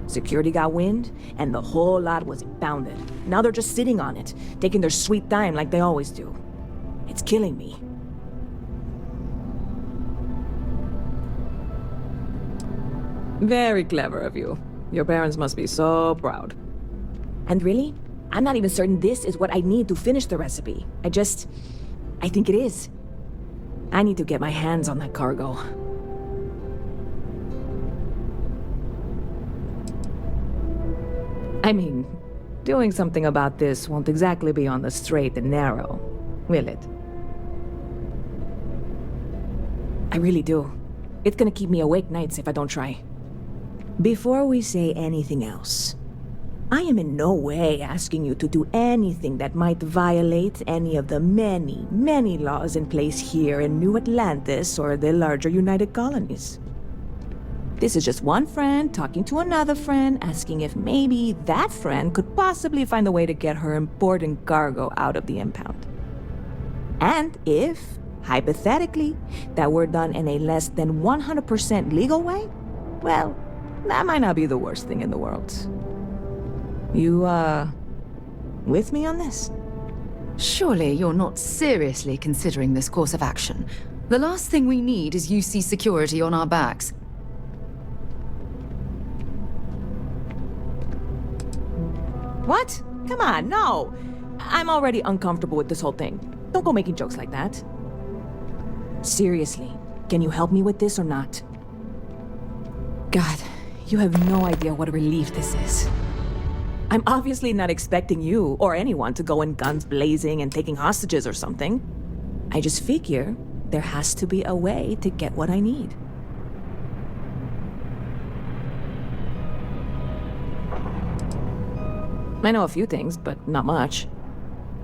Security got wind, and the whole lot was impounded. Now they're just sitting on it, taking their sweet time like they always do. It's killing me. Very clever of you. Your parents must be so proud. And really, I'm not even certain this is what I need to finish the recipe. I think it is. I need to get my hands on that cargo. I mean, doing something about this won't exactly be on the straight and narrow, will it? I really do. It's gonna keep me awake nights if I don't try. Before we say anything else, I am in no way asking you to do anything that might violate any of the many, many laws in place here in New Atlantis or the larger United Colonies. This is just one friend talking to another friend, asking if maybe that friend could possibly find a way to get her important cargo out of the impound. And if, hypothetically, that were done in a less than 100% legal way, well, that might not be the worst thing in the world. You, with me on this? Surely you're not seriously considering this course of action. The last thing we need is UC security on our backs. What? Come on, no! I'm already uncomfortable with this whole thing. Don't go making jokes like that. Seriously, can you help me with this or not? God, you have no idea what a relief this is. I'm obviously not expecting you or anyone to go in guns blazing and taking hostages or something. I just figure there has to be a way to get what I need. I know a few things, but not much.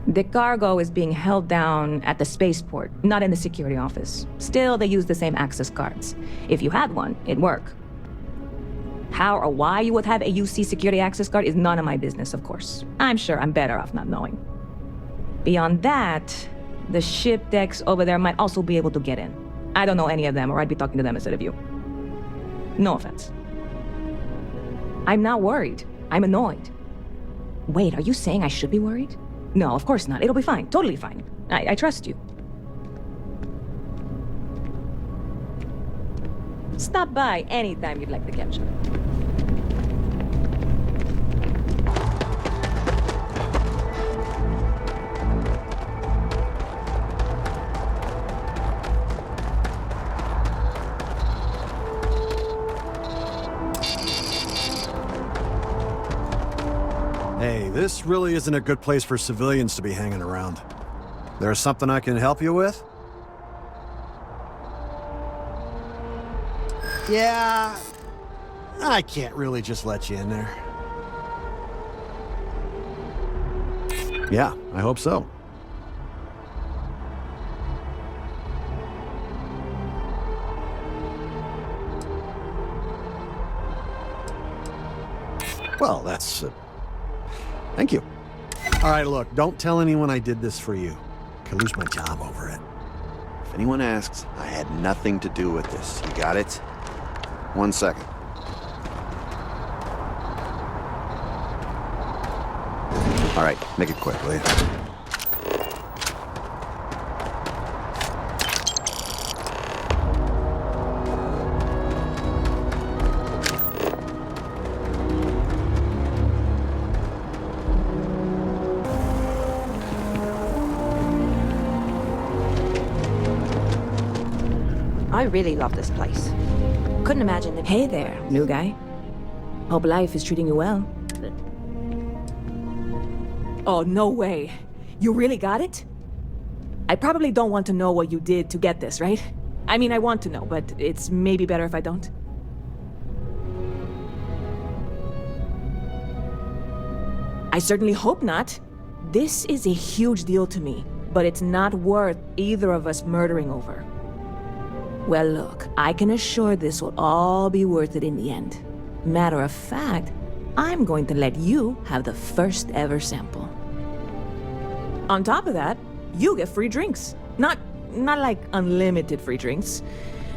The cargo is being held down at the spaceport, not in the security office. Still, they use the same access cards. If you had one, it'd work. How or why you would have a UC security access card is none of my business, of course. I'm sure I'm better off not knowing. Beyond that, the ship decks over there might also be able to get in. I don't know any of them, or I'd be talking to them instead of you. No offense. I'm not worried. I'm annoyed. Wait, are you saying I should be worried? No, of course not. It'll be fine. Totally fine. I trust you. Stop by anytime you'd like to catch up. Hey, this really isn't a good place for civilians to be hanging around. There's something I can help you with? Yeah, I can't really just let you in there. Yeah, I hope so. Well, that's... Thank you. All right, look, don't tell anyone I did this for you. Could lose my job over it. If anyone asks, I had nothing to do with this. You got it? 1 second. All right, make it quick, will you? I really love this place. Couldn't imagine it. Hey there, new guy. Hope life is treating you well. Oh, no way. You really got it? I probably don't want to know what you did to get this, right? I mean, I want to know, but it's maybe better if I don't. I certainly hope not. This is a huge deal to me, but it's not worth either of us murdering over. Well, look, I can assure this will all be worth it in the end. Matter of fact, I'm going to let you have the first ever sample. On top of that, you get free drinks. Not like unlimited free drinks,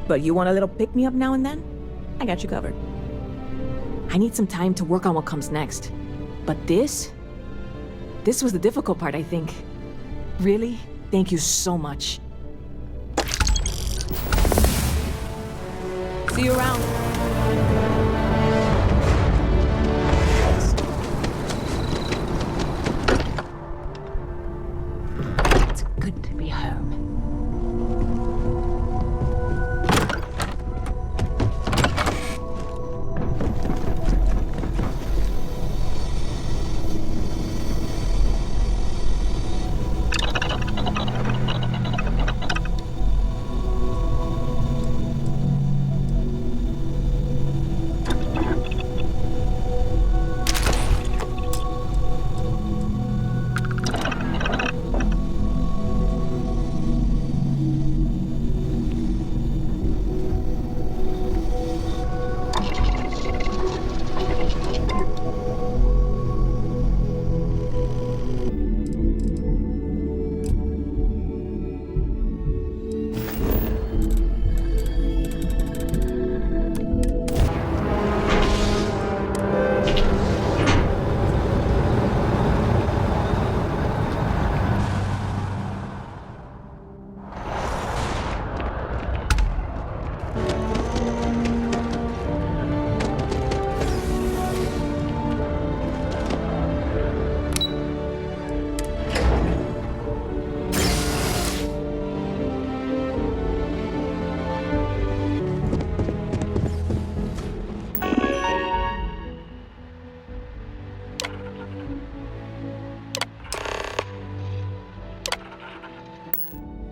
but you want a little pick-me-up now and then? I got you covered. I need some time to work on what comes next. But this was the difficult part, I think. Really, thank you so much. See you around. It's good to be home.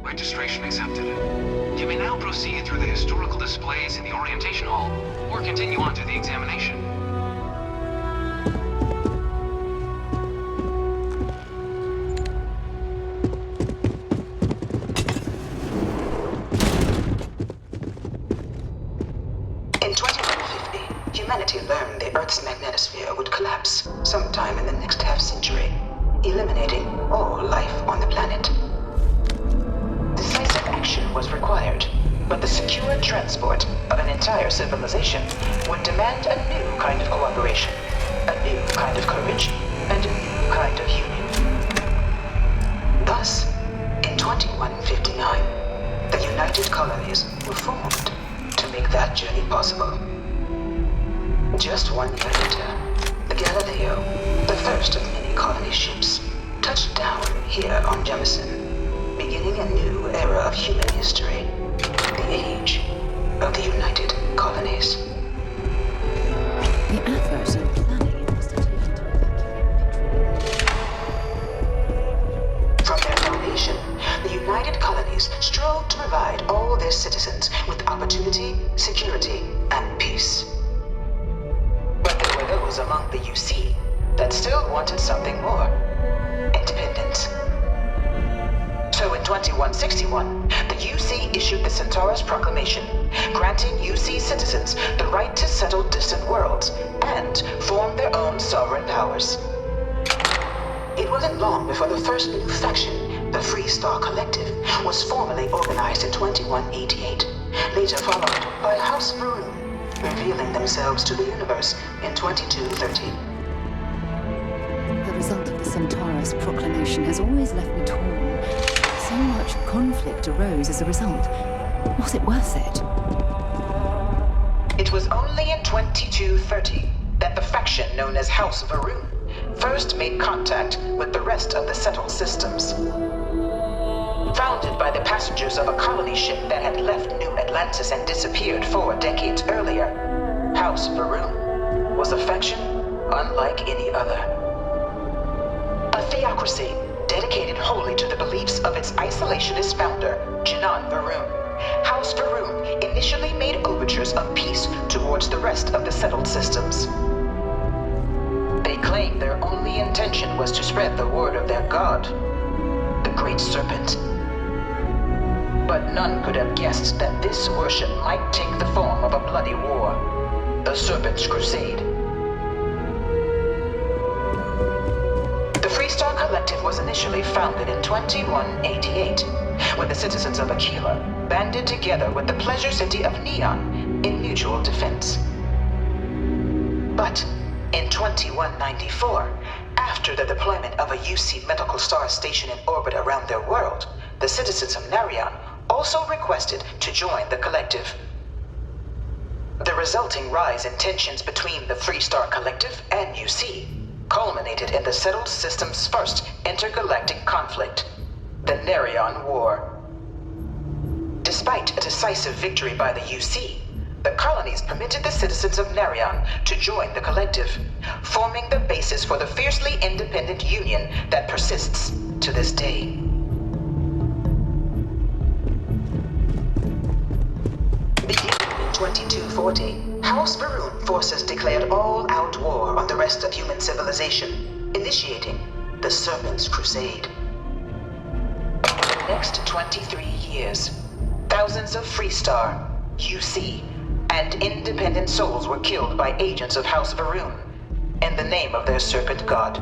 Registration accepted. You may now proceed through the historical displays in the orientation hall, or continue on to the examination. In 2150, humanity learned the Earth's magnetosphere would collapse sometime in the next half-century, eliminating all life on the planet. Decisive action was required, but the secure transport of an entire civilization would demand a new kind of cooperation, a new kind of courage, and a new kind of union. Thus, in 2159, the United Colonies were formed to make that journey possible. Just 1 year later, the Galileo, the first of many colony ships, touched down here on Jemison, beginning a new era of human history, the age of the United Colonies. The effort and planning instituted to evacuate. From their foundation, the United Colonies strove to provide all their citizens with opportunity, security, and peace. But there were those among the UC that still wanted something more: independence. So in 2161, the UC issued the Centaurus Proclamation, granting UC citizens the right to settle distant worlds and form their own sovereign powers. It wasn't long before the first new faction, the Free Star Collective, was formally organized in 2188, later followed by House Maroon, revealing themselves to the universe in 2230. The result of the Centaurus Proclamation has always left me torn. So much conflict arose as a result. Was it worth it? It was only in 2230 that the faction known as House Maroon first made contact with the rest of the settled systems. Founded by the passengers of a colony ship that had left New Atlantis and disappeared 4 decades earlier, House Maroon was a faction unlike any other. A theocracy dedicated wholly to the beliefs of its isolationist founder, Jinan Varun. House Varun initially made overtures of peace towards the rest of the settled systems. They claimed their only intention was to spread the word of their god, the Great Serpent. But none could have guessed that this worship might take the form of a bloody war, the Serpent's Crusade. The Freestar Collective was initially founded in 2188, when the citizens of Aquila banded together with the pleasure city of Neon in mutual defense. But in 2194, after the deployment of a UC medical star station in orbit around their world, the citizens of Narion also requested to join the collective. The resulting rise in tensions between the Freestar Collective and UC culminated in the settled system's first intergalactic conflict, the Narion War. Despite a decisive victory by the UC, the colonies permitted the citizens of Narion to join the collective, forming the basis for the fiercely independent union that persists to this day. Beginning in 2240, House Varun forces declared all-out war on the rest of human civilization, initiating the Serpent's Crusade. Over the next 23 years, thousands of Freestar, UC, and independent souls were killed by agents of House Varun in the name of their serpent god.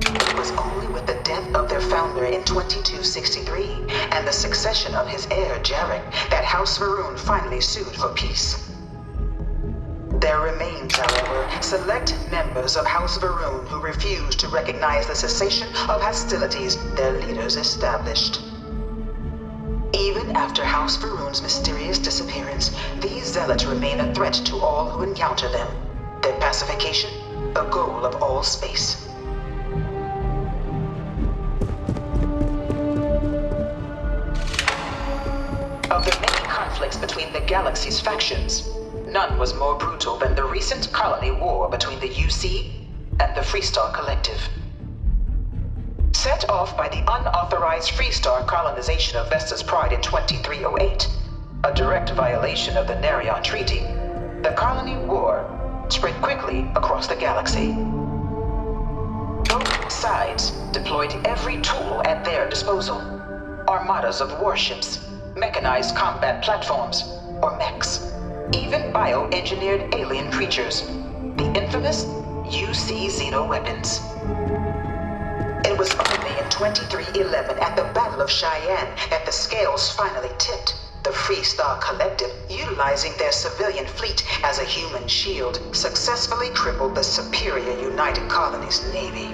It was only with the death of their founder in 2263 and the succession of his heir Jarek that House Varun finally sued for peace. There remains, however, select members of House Varun who refuse to recognize the cessation of hostilities their leaders established. Even after House Varun's mysterious disappearance, these zealots remain a threat to all who encounter them. Their pacification, a goal of all space. Of the many conflicts between the galaxy's factions, none was more brutal than the recent colony war between the UC and the Freestar Collective. Set off by the unauthorized Freestar colonization of Vesta's Pride in 2308, a direct violation of the Narion Treaty, the colony war spread quickly across the galaxy. Both sides deployed every tool at their disposal. Armadas of warships, mechanized combat platforms, or mechs, even bioengineered alien creatures, the infamous UC xeno-weapons. It was only in 2311 at the Battle of Cheyenne that the scales finally tipped. The Freestar Collective, utilizing their civilian fleet as a human shield, successfully crippled the superior United Colonies Navy.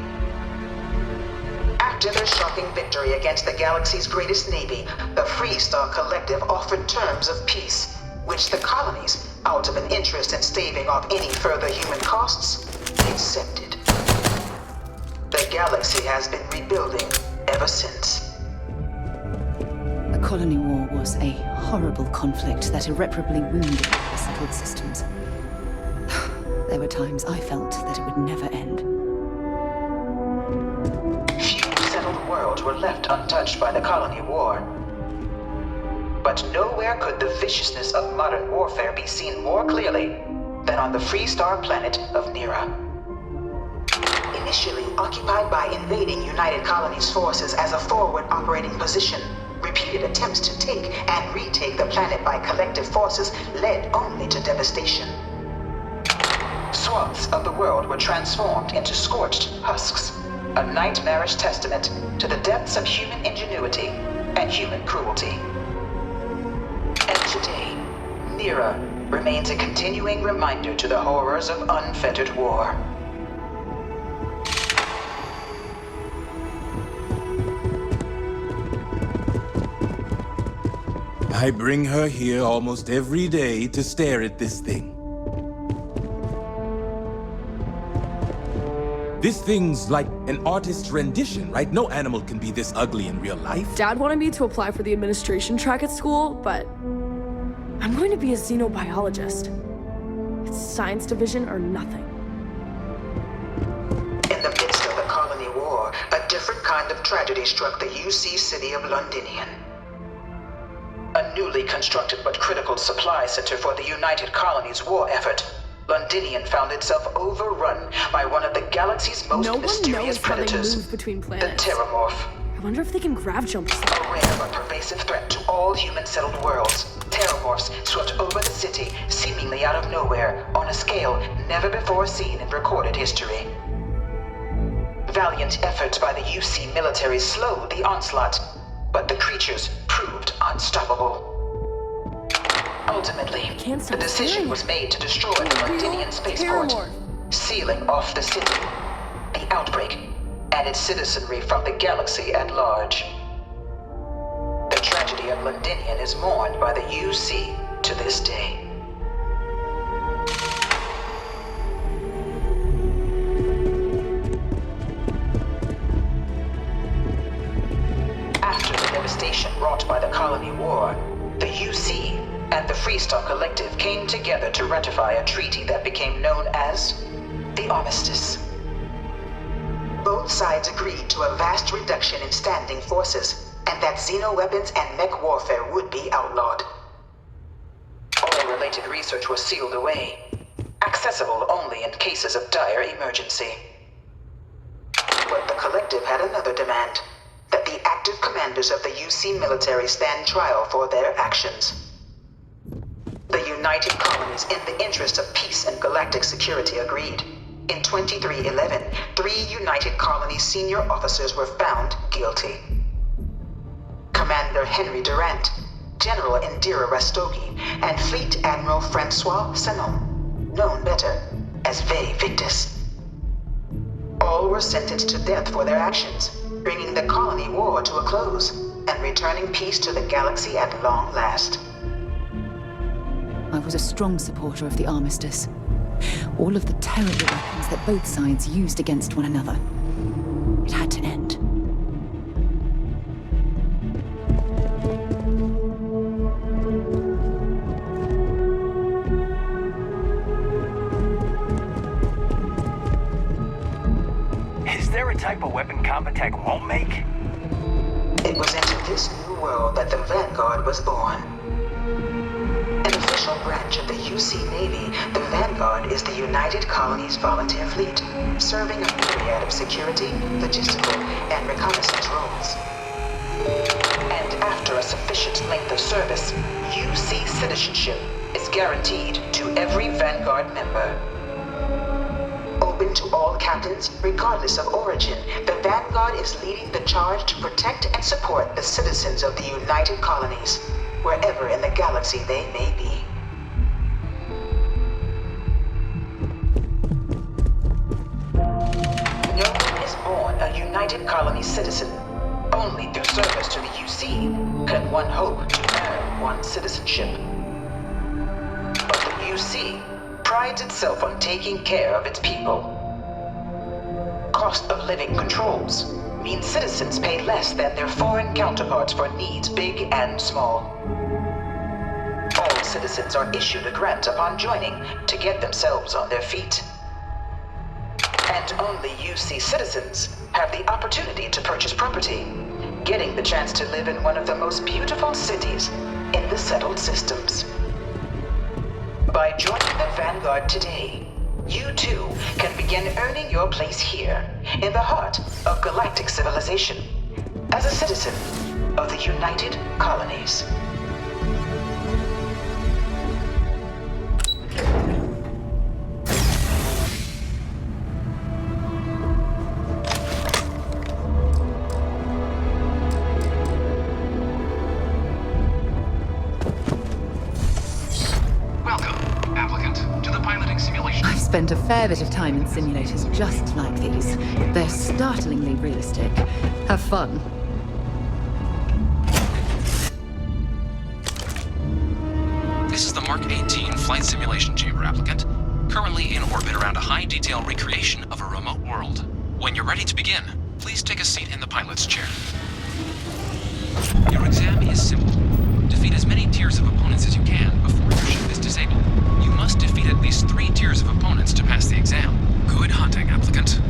After their shocking victory against the galaxy's greatest navy, the Freestar Collective offered terms of peace, which the colonies, out of an interest in staving off any further human costs, accepted. The galaxy has been rebuilding ever since. The colony war was a horrible conflict that irreparably wounded the settled systems. There were times I felt that it would never end. Few settled worlds were left untouched by the colony war. But nowhere could the viciousness of modern warfare be seen more clearly than on the Freestar planet of Nira. Initially occupied by invading United Colonies forces as a forward operating position, repeated attempts to take and retake the planet by collective forces led only to devastation. Swaths of the world were transformed into scorched husks, a nightmarish testament to the depths of human ingenuity and human cruelty. And today, Nira remains a continuing reminder to the horrors of unfettered war. I bring her here almost every day to stare at this thing. This thing's like an artist's rendition, right? No animal can be this ugly in real life. Dad wanted me to apply for the administration track at school, but I'm going to be a xenobiologist. It's science division or nothing. In the midst of the colony war, different kind of tragedy struck the UC city of Londinian. A newly constructed but critical supply center for the United Colonies' war effort, Londinian found itself overrun by one of the galaxy's most mysterious predators, between the planets. Terramorph. I wonder if they can grav jump. A rare but pervasive threat to all human-settled worlds, Terramorphs swept over the city, seemingly out of nowhere, on a scale never before seen in recorded history. Valiant efforts by the UC military slowed the onslaught, but the creatures proved unstoppable. Ultimately, the decision was made to destroy the Londinian spaceport, sealing off the city, the outbreak, and its citizenry from the galaxy at large. The tragedy of Londinian is mourned by the UC to this day. After the devastation wrought by the Colony War, the UC and the Freestar Collective came together to ratify a treaty that became known as the Armistice. Both sides agreed to a vast reduction in standing forces, and that xeno-weapons and mech warfare would be outlawed. All related research was sealed away, accessible only in cases of dire emergency. But the Collective had another demand, that the active commanders of the UC military stand trial for their actions. The United Colonies, in the interest of peace and galactic security, agreed. In 2311, 3 United Colonies senior officers were found guilty. Commander Henry Durant, General Indira Rastogi, and Fleet Admiral Francois Sanon, known better as Ve Victus. All were sentenced to death for their actions, bringing the colony war to a close and returning peace to the galaxy at long last. I was a strong supporter of the Armistice. All of the terrible weapons that both sides used against one another. It had to end. Is there a type of weapon Compotech won't make? It was into this new world that the Vanguard was born. An official branch of the UC Navy, the Vanguard is the United Colonies Volunteer Fleet, serving a myriad of security, logistical, and reconnaissance roles. And after a sufficient length of service, UC citizenship is guaranteed to every Vanguard member. Open to all captains, regardless of origin, the Vanguard is leading the charge to protect and support the citizens of the United Colonies, wherever in the galaxy they may be. No one is born a United Colonies citizen. Only through service to the UC can one hope to earn one's citizenship. But the UC prides itself on taking care of its people. Cost of living controls mean citizens pay less than their foreign counterparts for needs big and small. All citizens are issued a grant upon joining to get themselves on their feet. And only UC citizens have the opportunity to purchase property, getting the chance to live in one of the most beautiful cities in the settled systems. By joining the Vanguard today, you too can begin earning your place here, in the heart of galactic civilization, as a citizen of the United Colonies. Spent a fair bit of time in simulators just like these. They're startlingly realistic. Have fun. This is the Mark 18 Flight Simulation Chamber applicant, currently in orbit around a high-detail recreation of a remote world. When you're ready to begin, please take a seat in the pilot's chair. Your exam is simple. Defeat as many tiers of opponents as you can before your ship is disabled. You must defeat at least 3 tiers of opponents to pass the exam. Good hunting, applicant.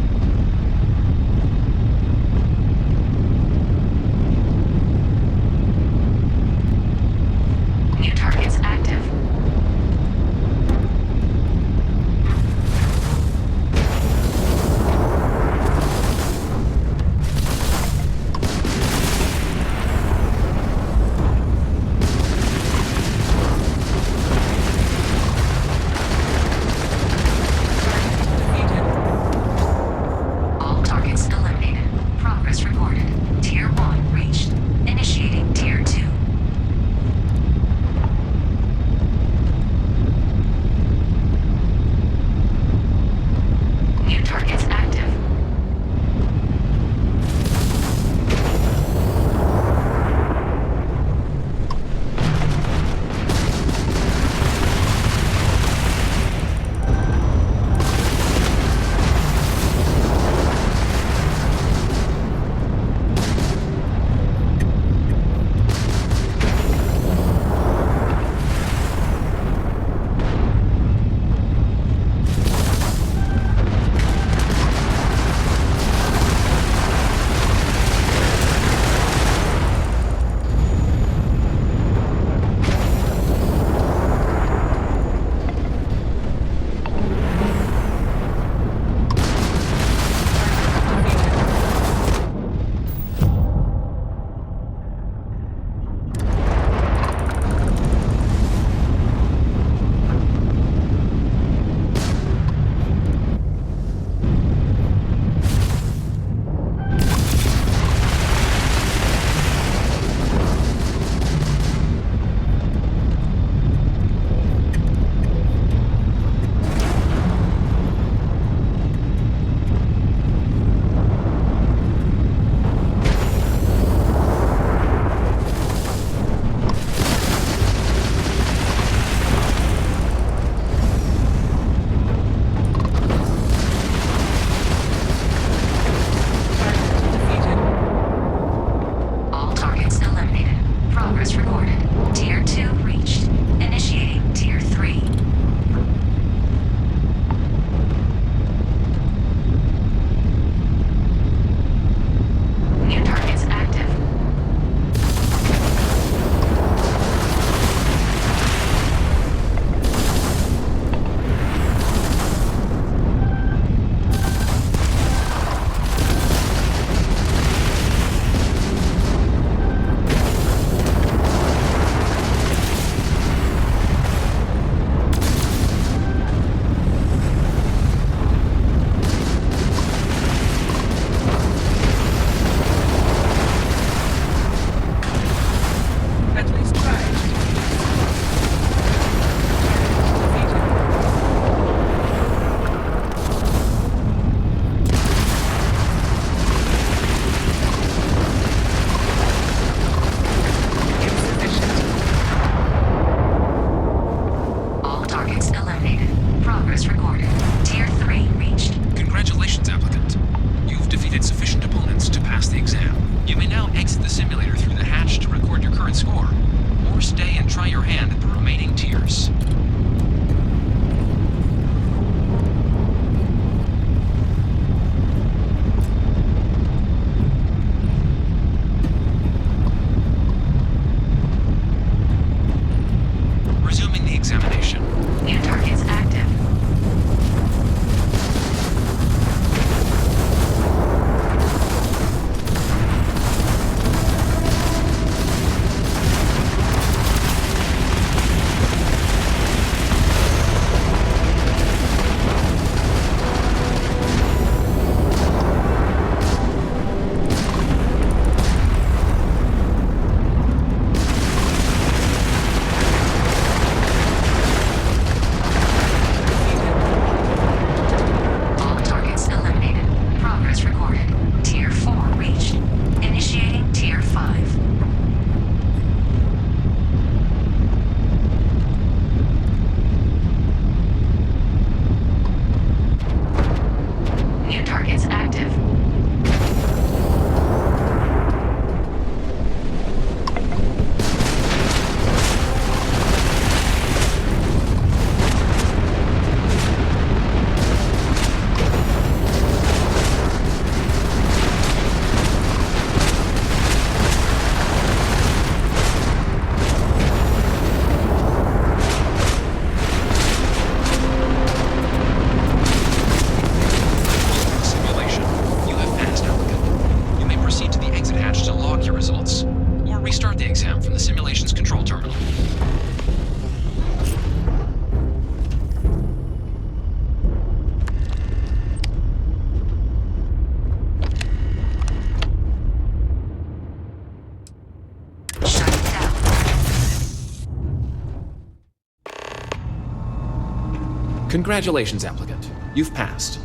Congratulations, applicant. You've passed.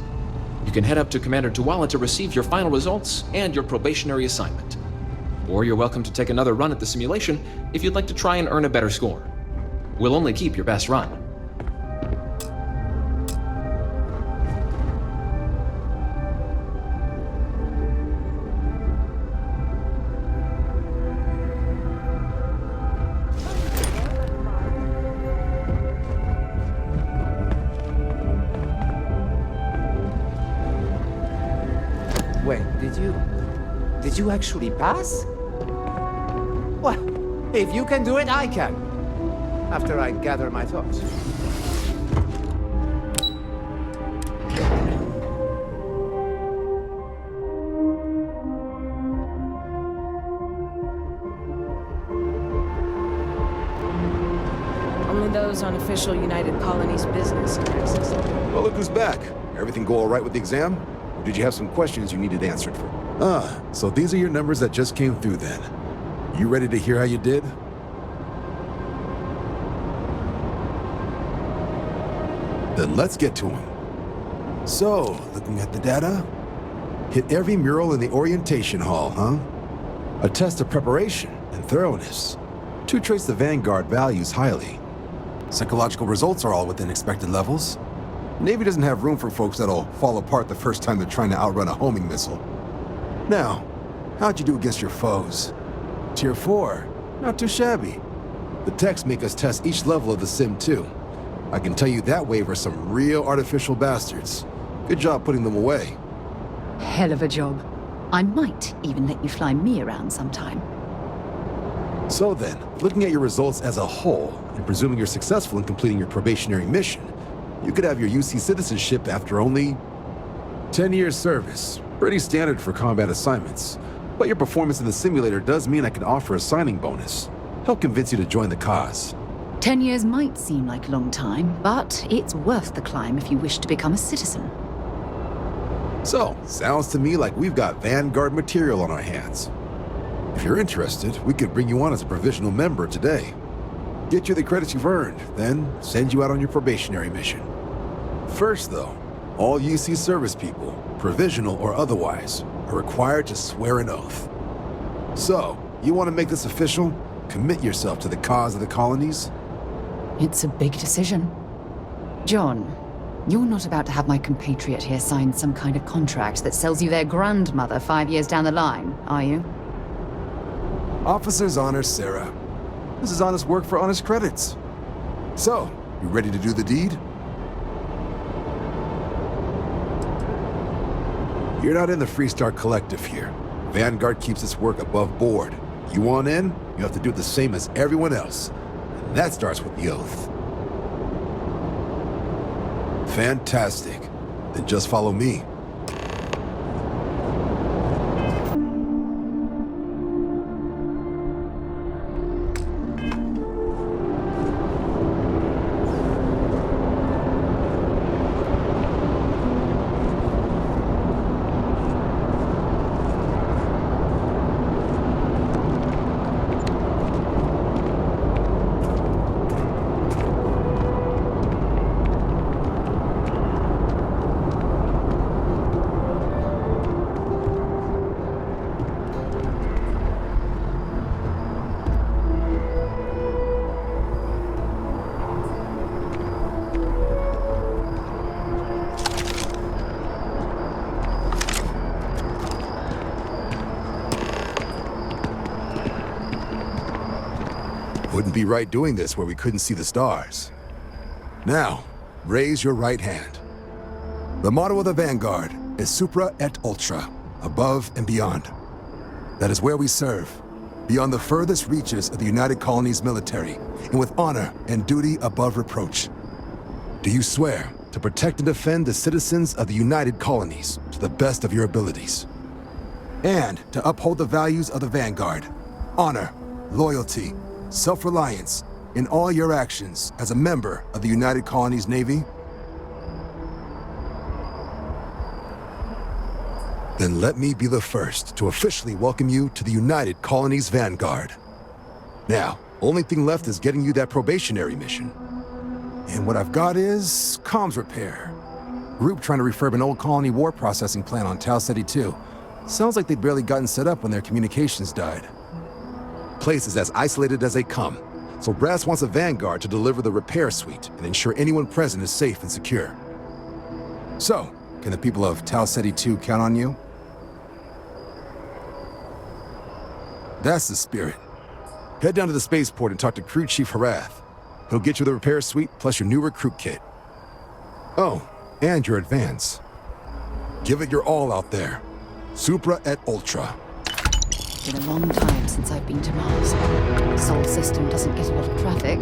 You can head up to Commander Tuala to receive your final results and your probationary assignment. Or you're welcome to take another run at the simulation if you'd like to try and earn a better score. We'll only keep your best run. Wait, did you actually pass? Well, if you can do it, I can. After I gather my thoughts. Only those on official United Colonies business can access it. Well, look who's back. Everything go all right with the exam? Or did you have some questions you needed answered for? So these are your numbers that just came through then. You ready to hear how you did? Then let's get to them. So, looking at the data, hit every mural in the orientation hall, huh? A test of preparation and thoroughness. 2 traits the Vanguard values highly. Psychological results are all within expected levels. Navy doesn't have room for folks that'll fall apart the first time they're trying to outrun a homing missile. Now, how'd you do against your foes? Tier 4, not too shabby. The techs make us test each level of the sim too. I can tell you that wave are some real artificial bastards. Good job putting them away. Hell of a job. I might even let you fly me around sometime. So then, looking at your results as a whole, and presuming you're successful in completing your probationary mission, you could have your UC citizenship after only 10 years service. Pretty standard for combat assignments. But your performance in the simulator does mean I can offer a signing bonus. Help convince you to join the cause. 10 years might seem like a long time, but it's worth the climb if you wish to become a citizen. So, sounds to me like we've got Vanguard material on our hands. If you're interested, we could bring you on as a provisional member today. Get you the credits you've earned, then send you out on your probationary mission. First, though, all UC service people, provisional or otherwise, are required to swear an oath. So, you want to make this official? Commit yourself to the cause of the colonies? It's a big decision. John, you're not about to have my compatriot here sign some kind of contract that sells you their grandmother 5 years down the line, are you? Officer's honor, Sarah. This is honest work for honest credits. So, you ready to do the deed? You're not in the Freestar Collective here. Vanguard keeps its work above board. You want in, you have to do the same as everyone else. And that starts with the oath. Fantastic. Then just follow me. Wouldn't be right doing this where we couldn't see the stars. Now, raise your right hand. The motto of the Vanguard is Supra et Ultra, above and beyond. That is where we serve, beyond the furthest reaches of the United Colonies military, and with honor and duty above reproach. Do you swear to protect and defend the citizens of the United Colonies to the best of your abilities? And to uphold the values of the Vanguard, honor, loyalty, self-reliance in all your actions as a member of the United Colonies Navy? Then let me be the first to officially welcome you to the United Colonies Vanguard. Now, only thing left is getting you that probationary mission. And what I've got is comms repair. Group trying to refurb an old colony war processing plant on Tau Ceti 2. Sounds like they'd barely gotten set up when their communications died. Place is as isolated as they come, so Brass wants a vanguard to deliver the repair suite and ensure anyone present is safe and secure. So, can the people of Tau Ceti 2 count on you? That's the spirit. Head down to the spaceport and talk to Crew Chief Harath. He'll get you the repair suite plus your new recruit kit. Oh, and your advance. Give it your all out there. Supra et Ultra. Been a long time since I've been to Mars. Sol system doesn't get a lot of traffic.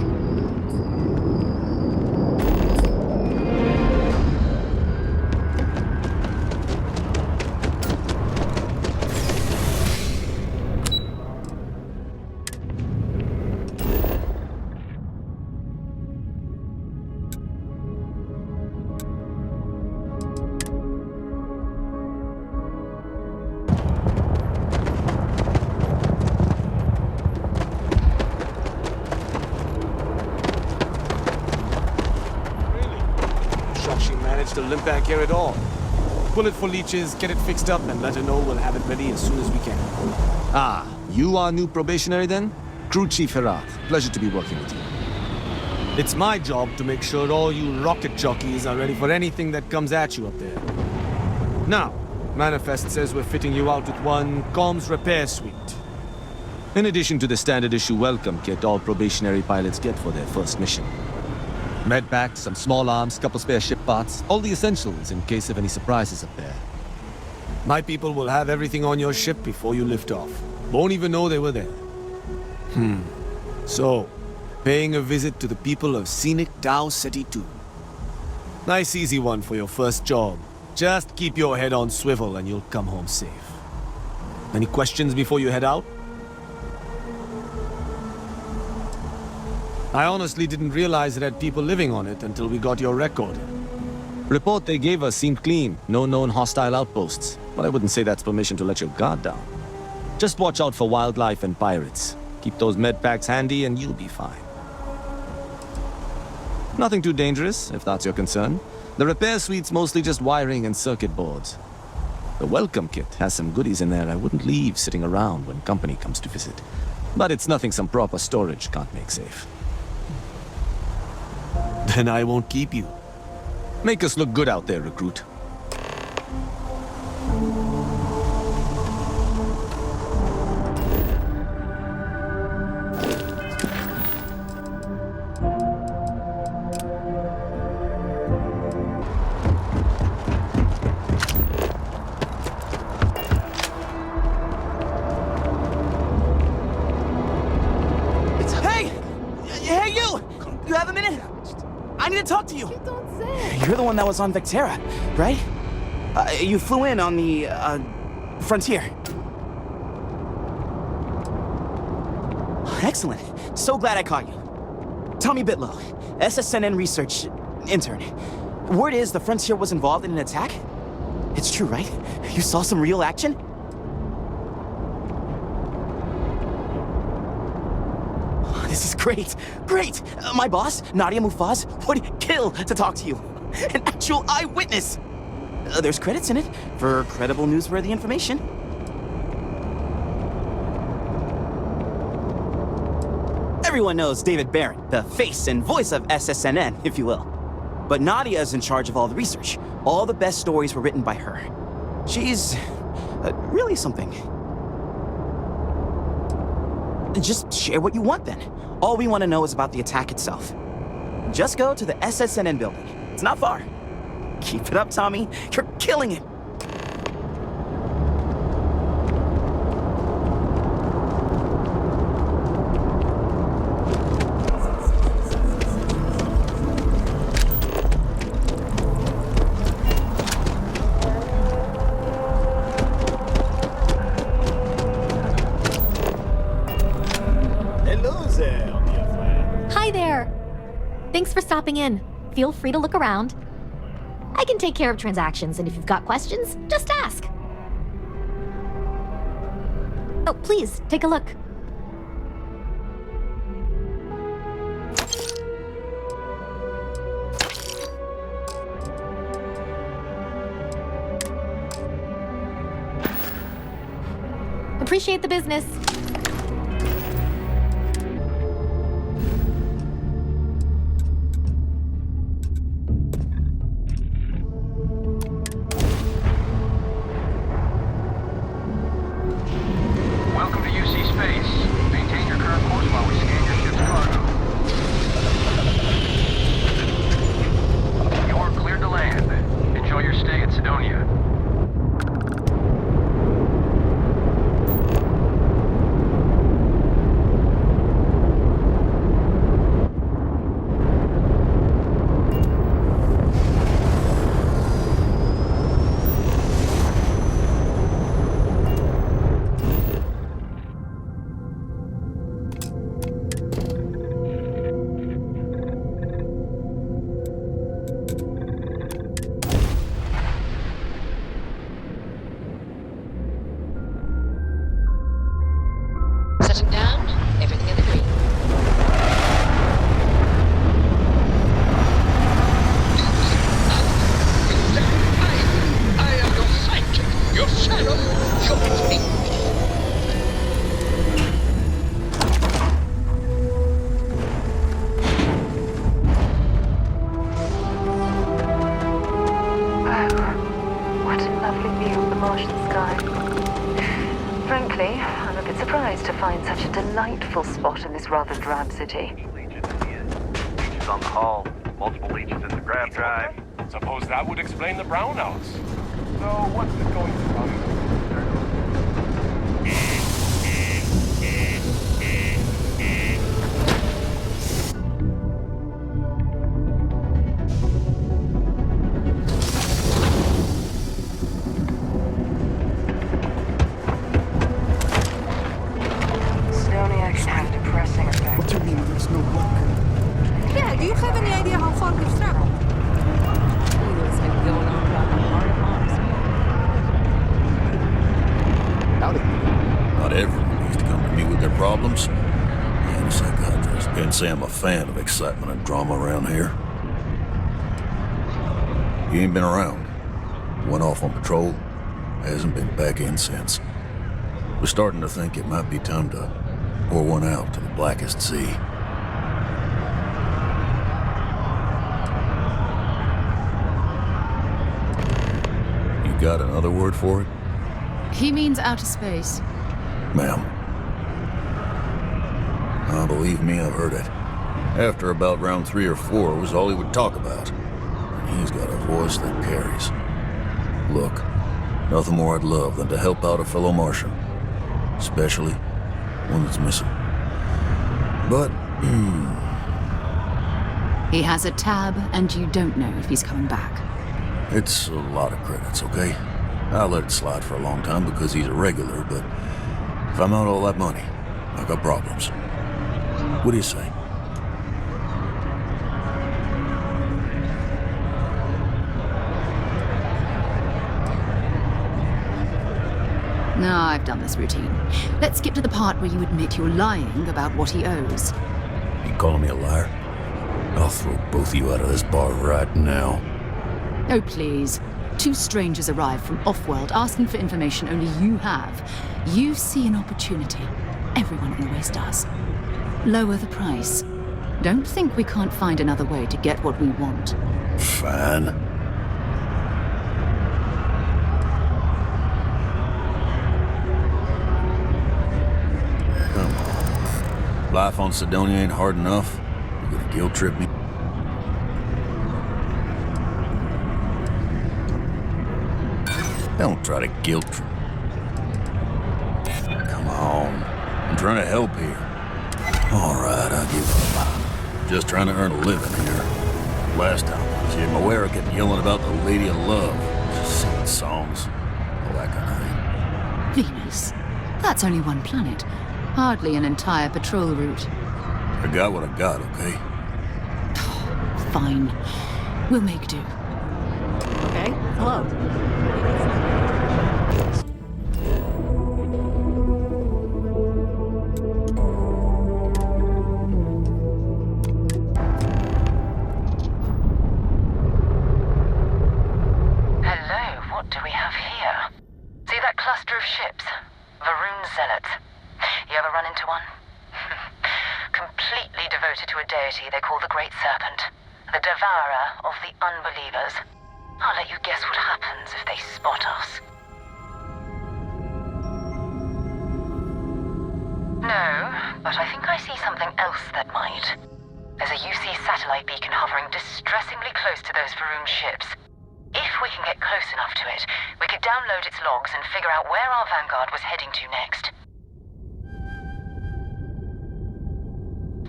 To limp back here at all. Bullet for leeches, get it fixed up, and let her know we'll have it ready as soon as we can. Ah, you are new probationary then? Crew Chief Herath, pleasure to be working with you. It's my job to make sure all you rocket jockeys are ready for anything that comes at you up there. Now, Manifest says we're fitting you out with one comms repair suite. In addition to the standard issue welcome kit all probationary pilots get for their first mission. Medpacks, some small arms, couple spare ship parts, all the essentials in case of any surprises up there. My people will have everything on your ship before you lift off. Won't even know they were there. So, paying a visit to the people of scenic Tau Ceti 2. Nice easy one for your first job. Just keep your head on swivel and you'll come home safe. Any questions before you head out? I honestly didn't realize it had people living on it until we got your record. Report they gave us seemed clean. No known hostile outposts. But I wouldn't say that's permission to let your guard down. Just watch out for wildlife and pirates. Keep those medpacks handy and you'll be fine. Nothing too dangerous, if that's your concern. The repair suite's mostly just wiring and circuit boards. The welcome kit has some goodies in there I wouldn't leave sitting around when company comes to visit. But it's nothing some proper storage can't make safe. Then I won't keep you. Make us look good out there, recruit. Hey, you! You have a minute? I need to talk to you. You don't say. You're the one that was on Vectera, right? You flew in on the, Frontier. Excellent. So glad I caught you. Tommy Bitlow, SSNN research intern. Word is the Frontier was involved in an attack? It's true, right? You saw some real action? This is great. Great. My boss, Nadia Mufaz, would kill to talk to you. An actual eyewitness. There's credits in it for credible, newsworthy information. Everyone knows David Barron, the face and voice of SSNN, if you will. But Nadia is in charge of all the research. All the best stories were written by her. She's really something. Just share what you want, then. All we want to know is about the attack itself. Just go to the SSNN building. It's not far. Keep it up, Tommy. You're killing it. Thanks for stopping in. Feel free to look around. I can take care of transactions, and if you've got questions, just ask. Oh, please, take a look. Appreciate the business. Welcome to UC Space. Maintain your current course while we scan your ship's cargo. You're cleared to land. Enjoy your stay at Sidonia. Setting down, everything in the green. I am your sidekick, your shadow, your king. What a lovely view of the Martian sky. Frankly, I'm a bit surprised to find such a delightful spot in this rather drab city. Leeches on the hull, multiple leeches in the grab drive. Suppose that would explain the brownouts. So what's it going to run? Sidonia can have a depressing effect. What do you mean there's no luck? Yeah, do you have any idea how far we've traveled? What's been going on about the heart of Mars? Howdy. Not everyone needs to come to me with their problems. I am a psychiatrist. Can't say I'm a fan of excitement and drama around here. He ain't been around. Went off on patrol. Hasn't been back in since. We're starting to think it might be time to pour one out to the blackest sea. You got another word for it? He means outer space. Ma'am. Believe me, I've heard it. After about round 3 or 4 was all he would talk about. And he's got a voice that carries. Look, nothing more I'd love than to help out a fellow Martian. Especially one that's missing. But, He has a tab, and you don't know if he's coming back. it's a lot of credits, okay? I'll let it slide for a long time because he's a regular, but if I'm out all that money, I got problems. What do you say? No, I've done this routine. Let's skip to the part where you admit you're lying about what he owes. You calling me a liar? I'll throw both of you out of this bar right now. Oh, please. 2 strangers arrive from off-world asking for information only you have. You see an opportunity. Everyone always does. Lower the price. Don't think we can't find another way to get what we want. Fine. Come on. Life on Sidonia ain't hard enough. You gonna guilt trip me? Don't try to guilt trip. Come on. I'm trying to help here. All right, I'll give up. Just trying to earn a living here. Last time I was here, Moira kept yelling about the Lady of Love. Just singing songs. All that kind of thing. Venus. That's only one planet. Hardly an entire patrol route. I got what I got, okay? Fine. We'll make do. Okay, hello. Hello, what do we have here? See that cluster of ships? Varun Zealot. Great Serpent, the devourer of the unbelievers. I'll let you guess what happens if they spot us. No, but I think I see something else that might. There's a UC satellite beacon hovering distressingly close to those Faroon ships. If we can get close enough to it, we could download its logs and figure out where our Vanguard was heading to next.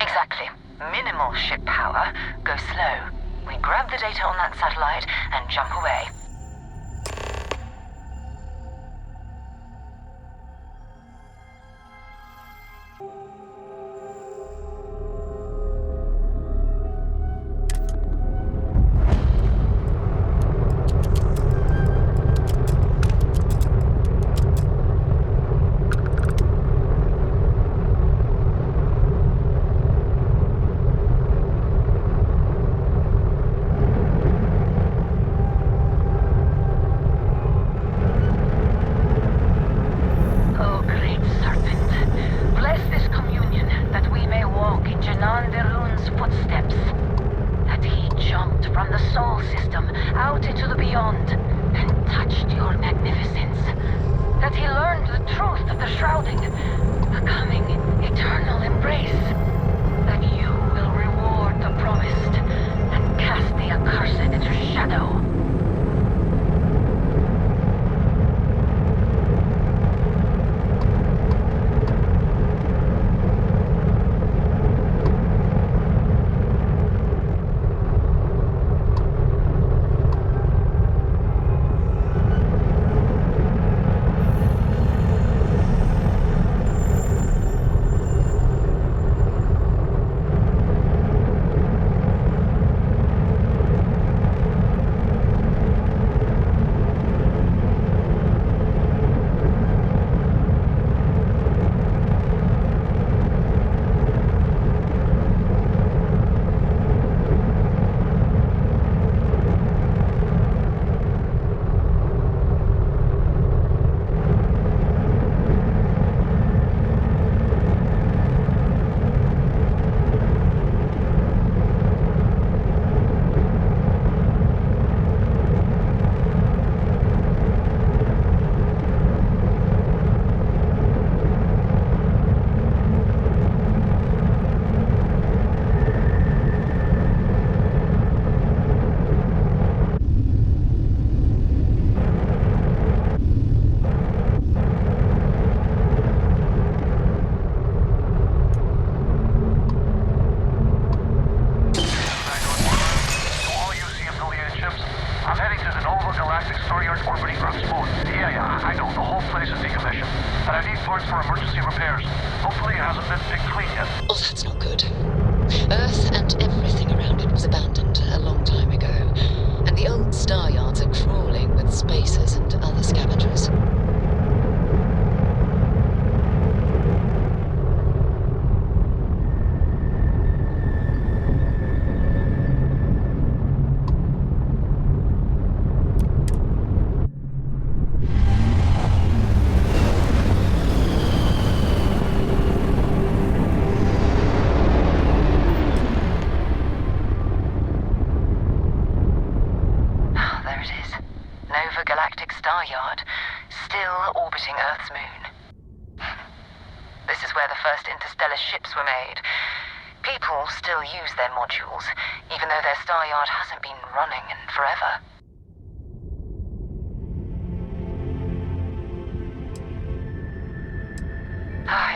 Exactly. Minimal ship power, go slow. We grab the data on that satellite and jump away.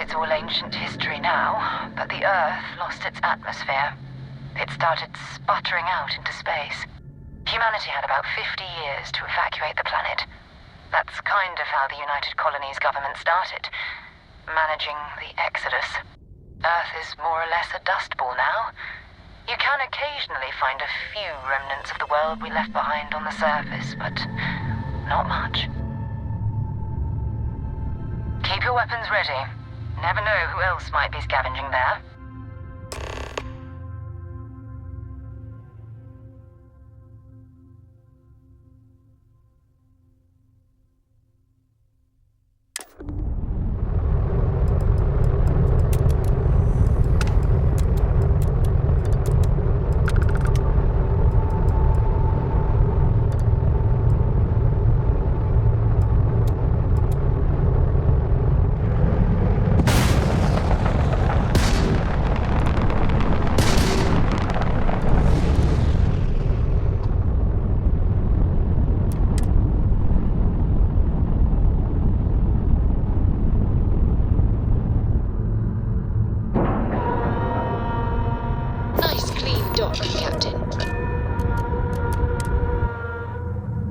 It's all ancient history now, but the Earth lost its atmosphere. It started sputtering out into space. Humanity had about 50 years to evacuate the planet. That's kind of how the United Colonies government started, managing the exodus. Earth is more or less a dust ball now. You can occasionally find a few remnants of the world we left behind on the surface, but not much. Keep your weapons ready. Never know who else might be scavenging there.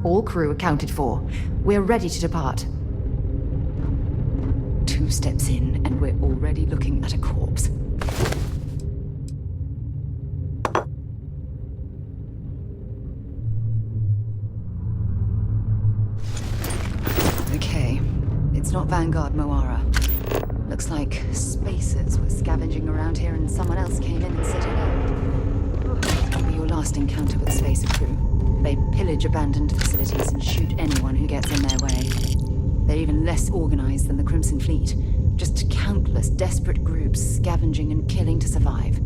All crew accounted for. We're ready to depart. 2 steps in, and we're already looking at a corpse. Okay. It's not Vanguard Moara. Looks like spacers were scavenging around here and someone else came in and set it up. This will be your last encounter with the spacer crew. They pillage abandoned facilities and shoot anyone who gets in their way. They're even less organized than the Crimson Fleet. Just countless desperate groups scavenging and killing to survive.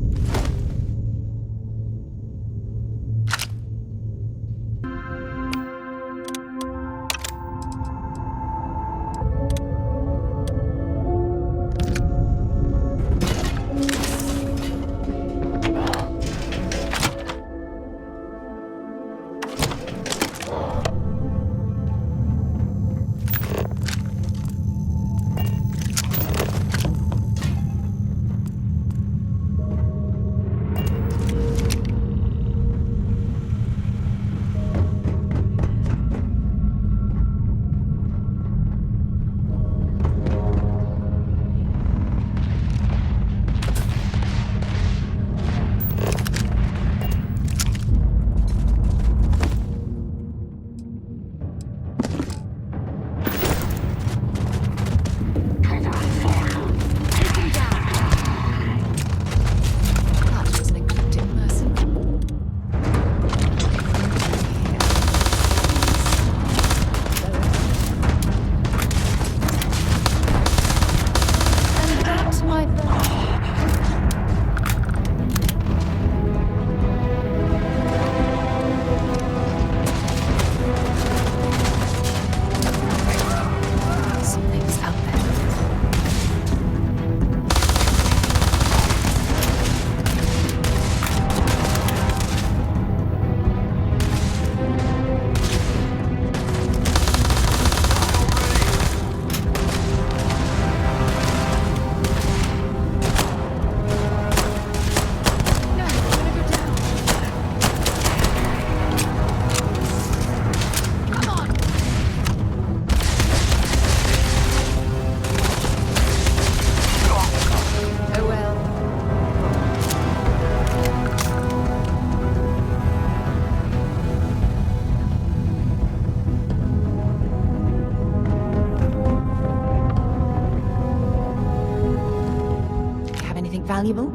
Valuable?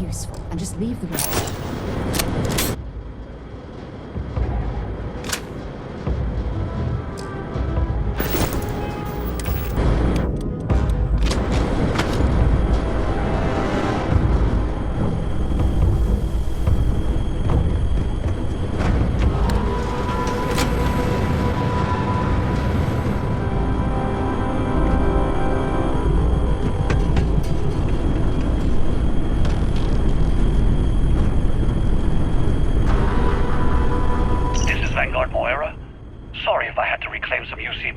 useful and just leave the rest.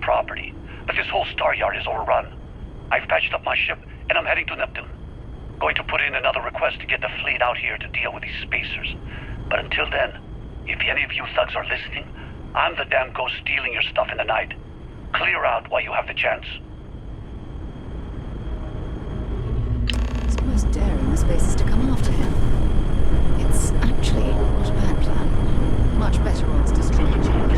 Property, but this whole star yard is overrun. I've patched up my ship, and I'm heading to Neptune. Going to put in another request to get the fleet out here to deal with these spacers. But until then, if any of you thugs are listening, I'm the damn ghost stealing your stuff in the night. Clear out while you have the chance. It's almost daring the spacers to come after him. It's actually not a bad plan. Much better odds destroying each other.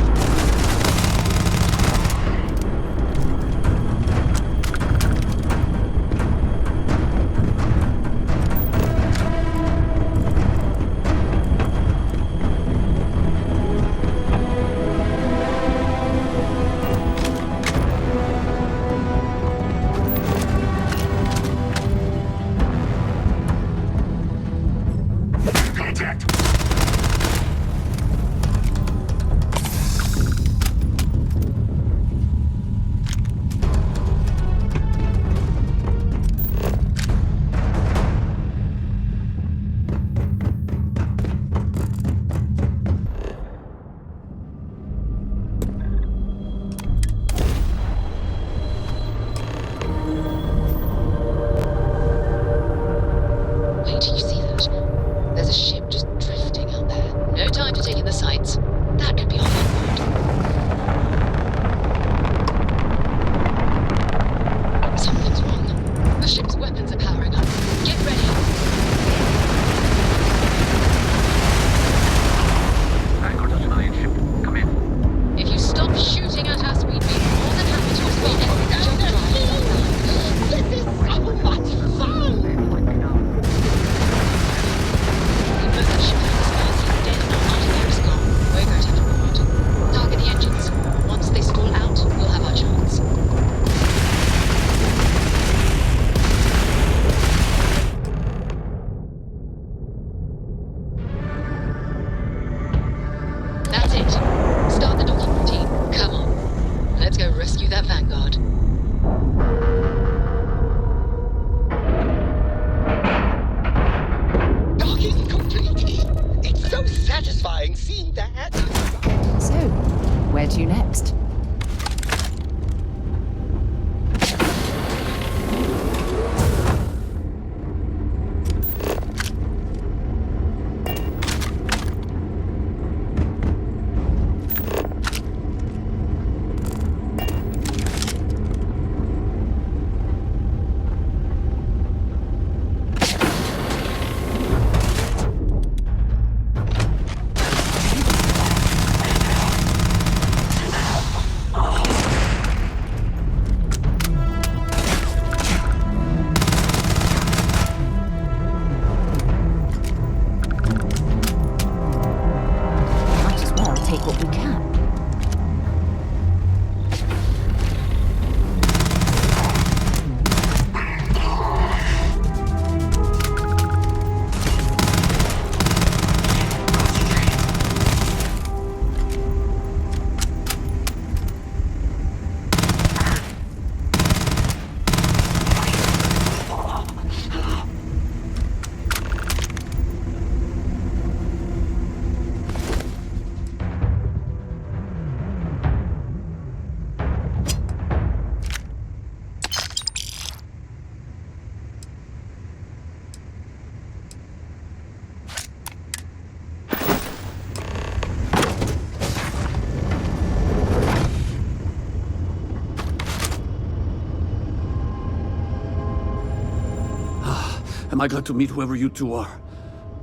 Am I glad to meet whoever you two are?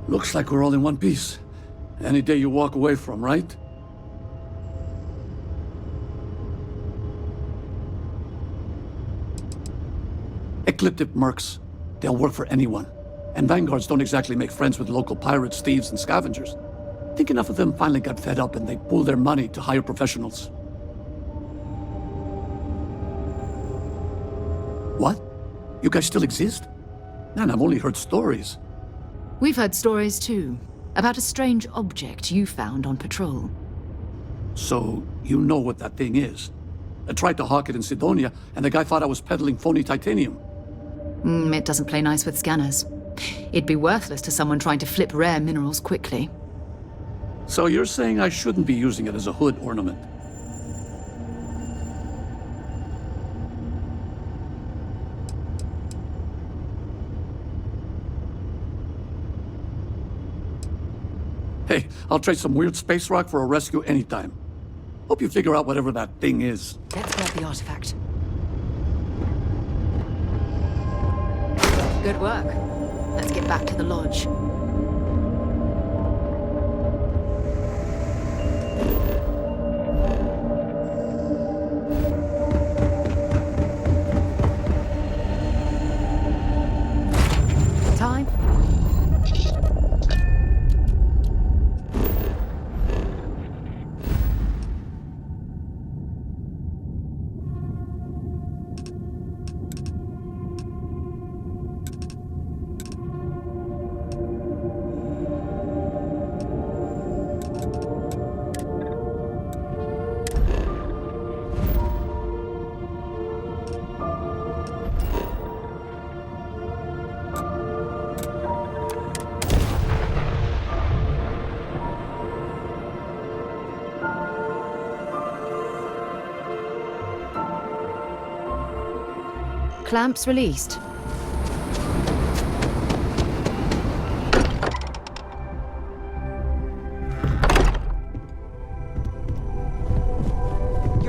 Looks like we're all in one piece. Any day you walk away from, right? Ecliptic mercs. They'll work for anyone. And vanguards don't exactly make friends with local pirates, thieves, and scavengers. I think enough of them finally got fed up and they pooled their money to hire professionals. What? You guys still exist? Man, I've only heard stories. We've heard stories too, about a strange object you found on patrol. So, you know what that thing is? I tried to hawk it in Sidonia, and the guy thought I was peddling phony titanium. It doesn't play nice with scanners. It'd be worthless to someone trying to flip rare minerals quickly. So you're saying I shouldn't be using it as a hood ornament? Hey, I'll trade some weird space rock for a rescue anytime. Hope you figure out whatever that thing is. Let's grab the artifact. Good work. Let's get back to the lodge. Time. Clamps released.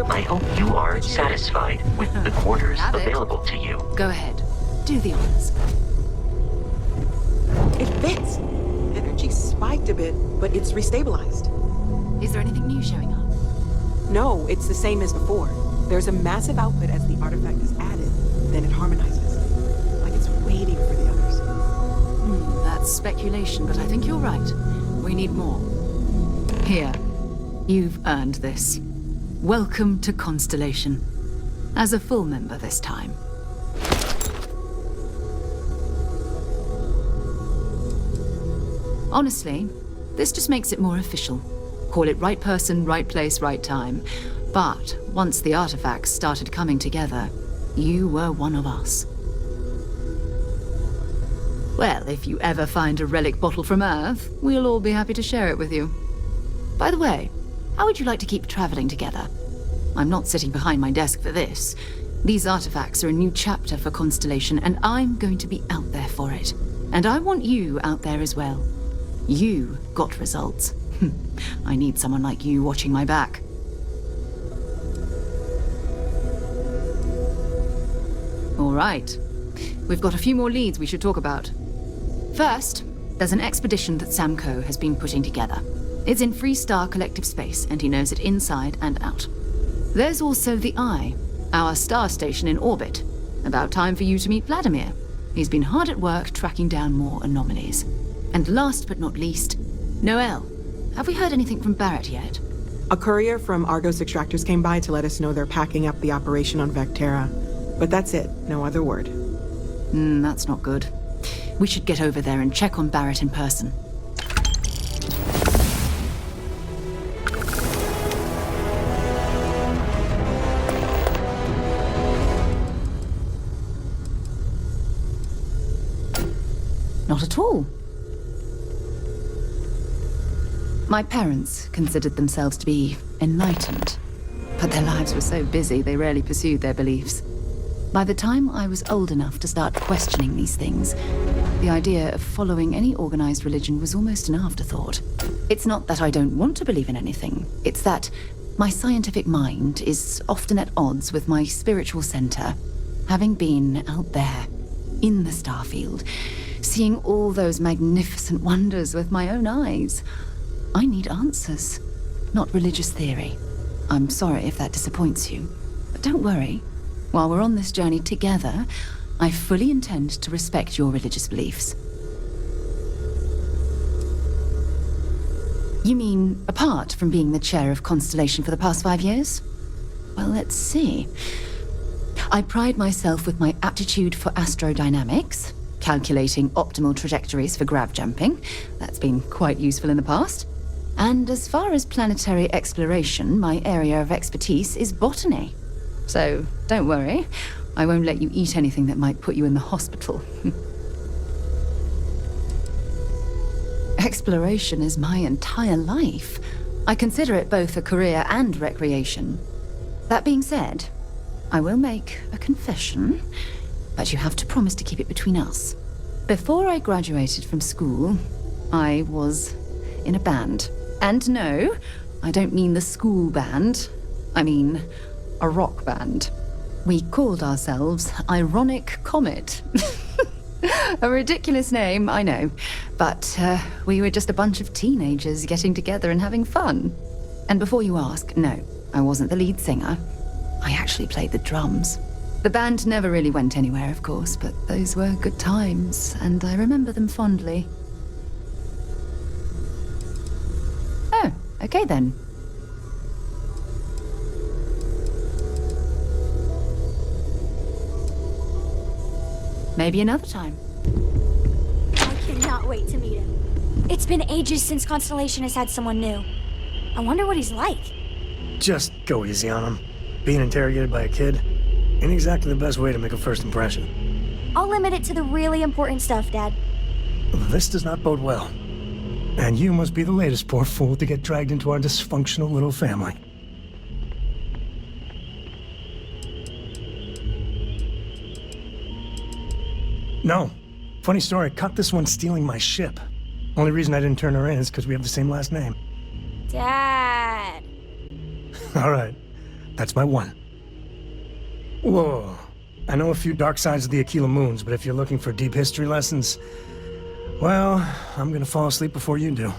I hope you are satisfied with the quarters available to you. Go ahead. Do the honors. It fits. Energy spiked a bit, but it's restabilized. Is there anything new showing up? No, it's the same as before. There's a massive output as the artifact is added, then it harmonizes. Like it's waiting for the others. That's speculation, but I think you're right. We need more. Here. You've earned this. Welcome to Constellation. As a full member this time. Honestly, this just makes it more official. Call it right person, right place, right time. But once the artifacts started coming together, you were one of us. Well, if you ever find a relic bottle from Earth, we'll all be happy to share it with you. By the way, how would you like to keep traveling together? I'm not sitting behind my desk for this. These artifacts are a new chapter for Constellation, and I'm going to be out there for it. And I want you out there as well. You got results. I need someone like you watching my back. All right. We've got a few more leads we should talk about. First, there's an expedition that Samco has been putting together. It's in Freestar Collective Space, and he knows it inside and out. There's also the Eye, our star station in orbit. About time for you to meet Vladimir. He's been hard at work tracking down more anomalies. And last but not least, Noel. Have we heard anything from Barrett yet? A courier from Argos Extractors came by to let us know they're packing up the operation on Vectera. But that's it, no other word. That's not good. We should get over there and check on Barrett in person. Not at all. My parents considered themselves to be enlightened, but their lives were so busy they rarely pursued their beliefs. By the time I was old enough to start questioning these things, the idea of following any organized religion was almost an afterthought. It's not that I don't want to believe in anything, it's that my scientific mind is often at odds with my spiritual center. Having been out there, in the Starfield, seeing all those magnificent wonders with my own eyes, I need answers, not religious theory. I'm sorry if that disappoints you, but don't worry. While we're on this journey together, I fully intend to respect your religious beliefs. You mean apart from being the chair of Constellation for the past 5 years? Well, let's see. I pride myself with my aptitude for astrodynamics, calculating optimal trajectories for grav jumping. That's been quite useful in the past. And as far as planetary exploration, my area of expertise is botany. So don't worry, I won't let you eat anything that might put you in the hospital. Exploration is my entire life. I consider it both a career and recreation. That being said, I will make a confession, but you have to promise to keep it between us. Before I graduated from school, I was in a band. And no, I don't mean the school band. I mean a rock band. We called ourselves Ironic Comet. A ridiculous name, I know. But we were just a bunch of teenagers getting together and having fun. And before you ask, no, I wasn't the lead singer. I actually played the drums. The band never really went anywhere, of course, but those were good times, and I remember them fondly. Oh, okay then. Maybe another time. I cannot wait to meet him. It's been ages since Constellation has had someone new. I wonder what he's like. Just go easy on him. Being interrogated by a kid ain't exactly the best way to make a first impression. I'll limit it to the really important stuff, Dad. This does not bode well. And you must be the latest poor fool to get dragged into our dysfunctional little family. No. Funny story, caught this one stealing my ship. Only reason I didn't turn her in is because we have the same last name. Dad. All right. That's my one. Whoa. I know a few dark sides of the Aquila Moons, but if you're looking for deep history lessons, well, I'm gonna fall asleep before you do.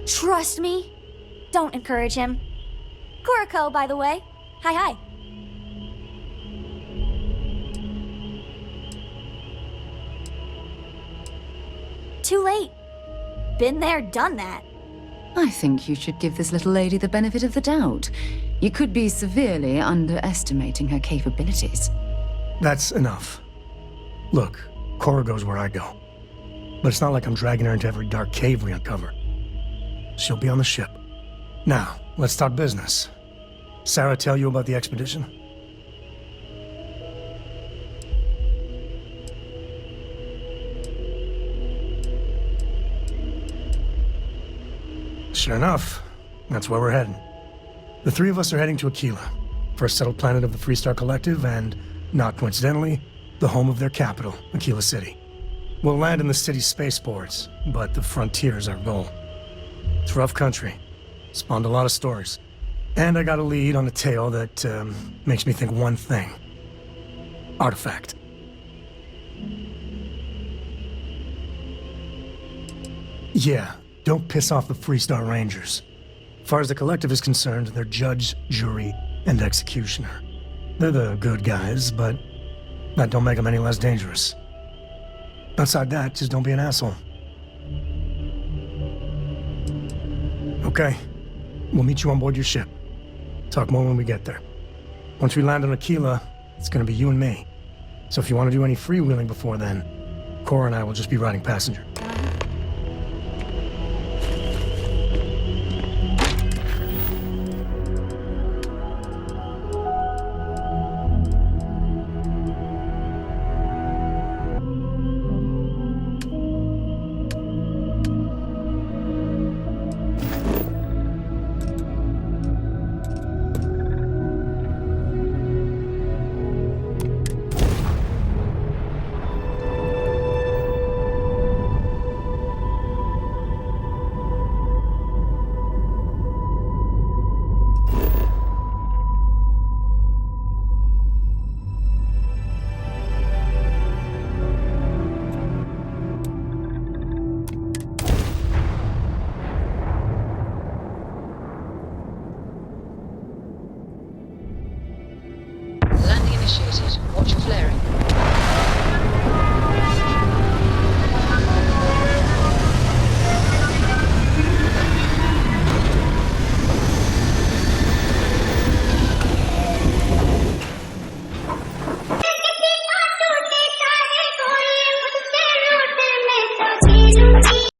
Trust me. Don't encourage him. Kuriko, by the way. Hi. Too late. Been there, done that. I think you should give this little lady the benefit of the doubt. You could be severely underestimating her capabilities. That's enough. Look, Cora goes where I go. But it's not like I'm dragging her into every dark cave we uncover. She'll be on the ship. Now, let's talk business. Sarah tell you about the expedition? Sure enough, that's where we're heading. The three of us are heading to Aquila, first settled planet of the Freestar Collective, and, not coincidentally, the home of their capital, Aquila City. We'll land in the city's spaceports, but the frontier is our goal. It's rough country. Spawned a lot of stories. And I got a lead on a tale that makes me think one thing. Artifact. Yeah, don't piss off the Freestar Rangers. As far as the Collective is concerned, they're judge, jury, and executioner. They're the good guys, but that don't make them any less dangerous. Outside that, just don't be an asshole. Okay, we'll meet you on board your ship. Talk more when we get there. Once we land on Aquila, it's gonna be you and me. So if you want to do any freewheeling before then, Cora and I will just be riding passenger.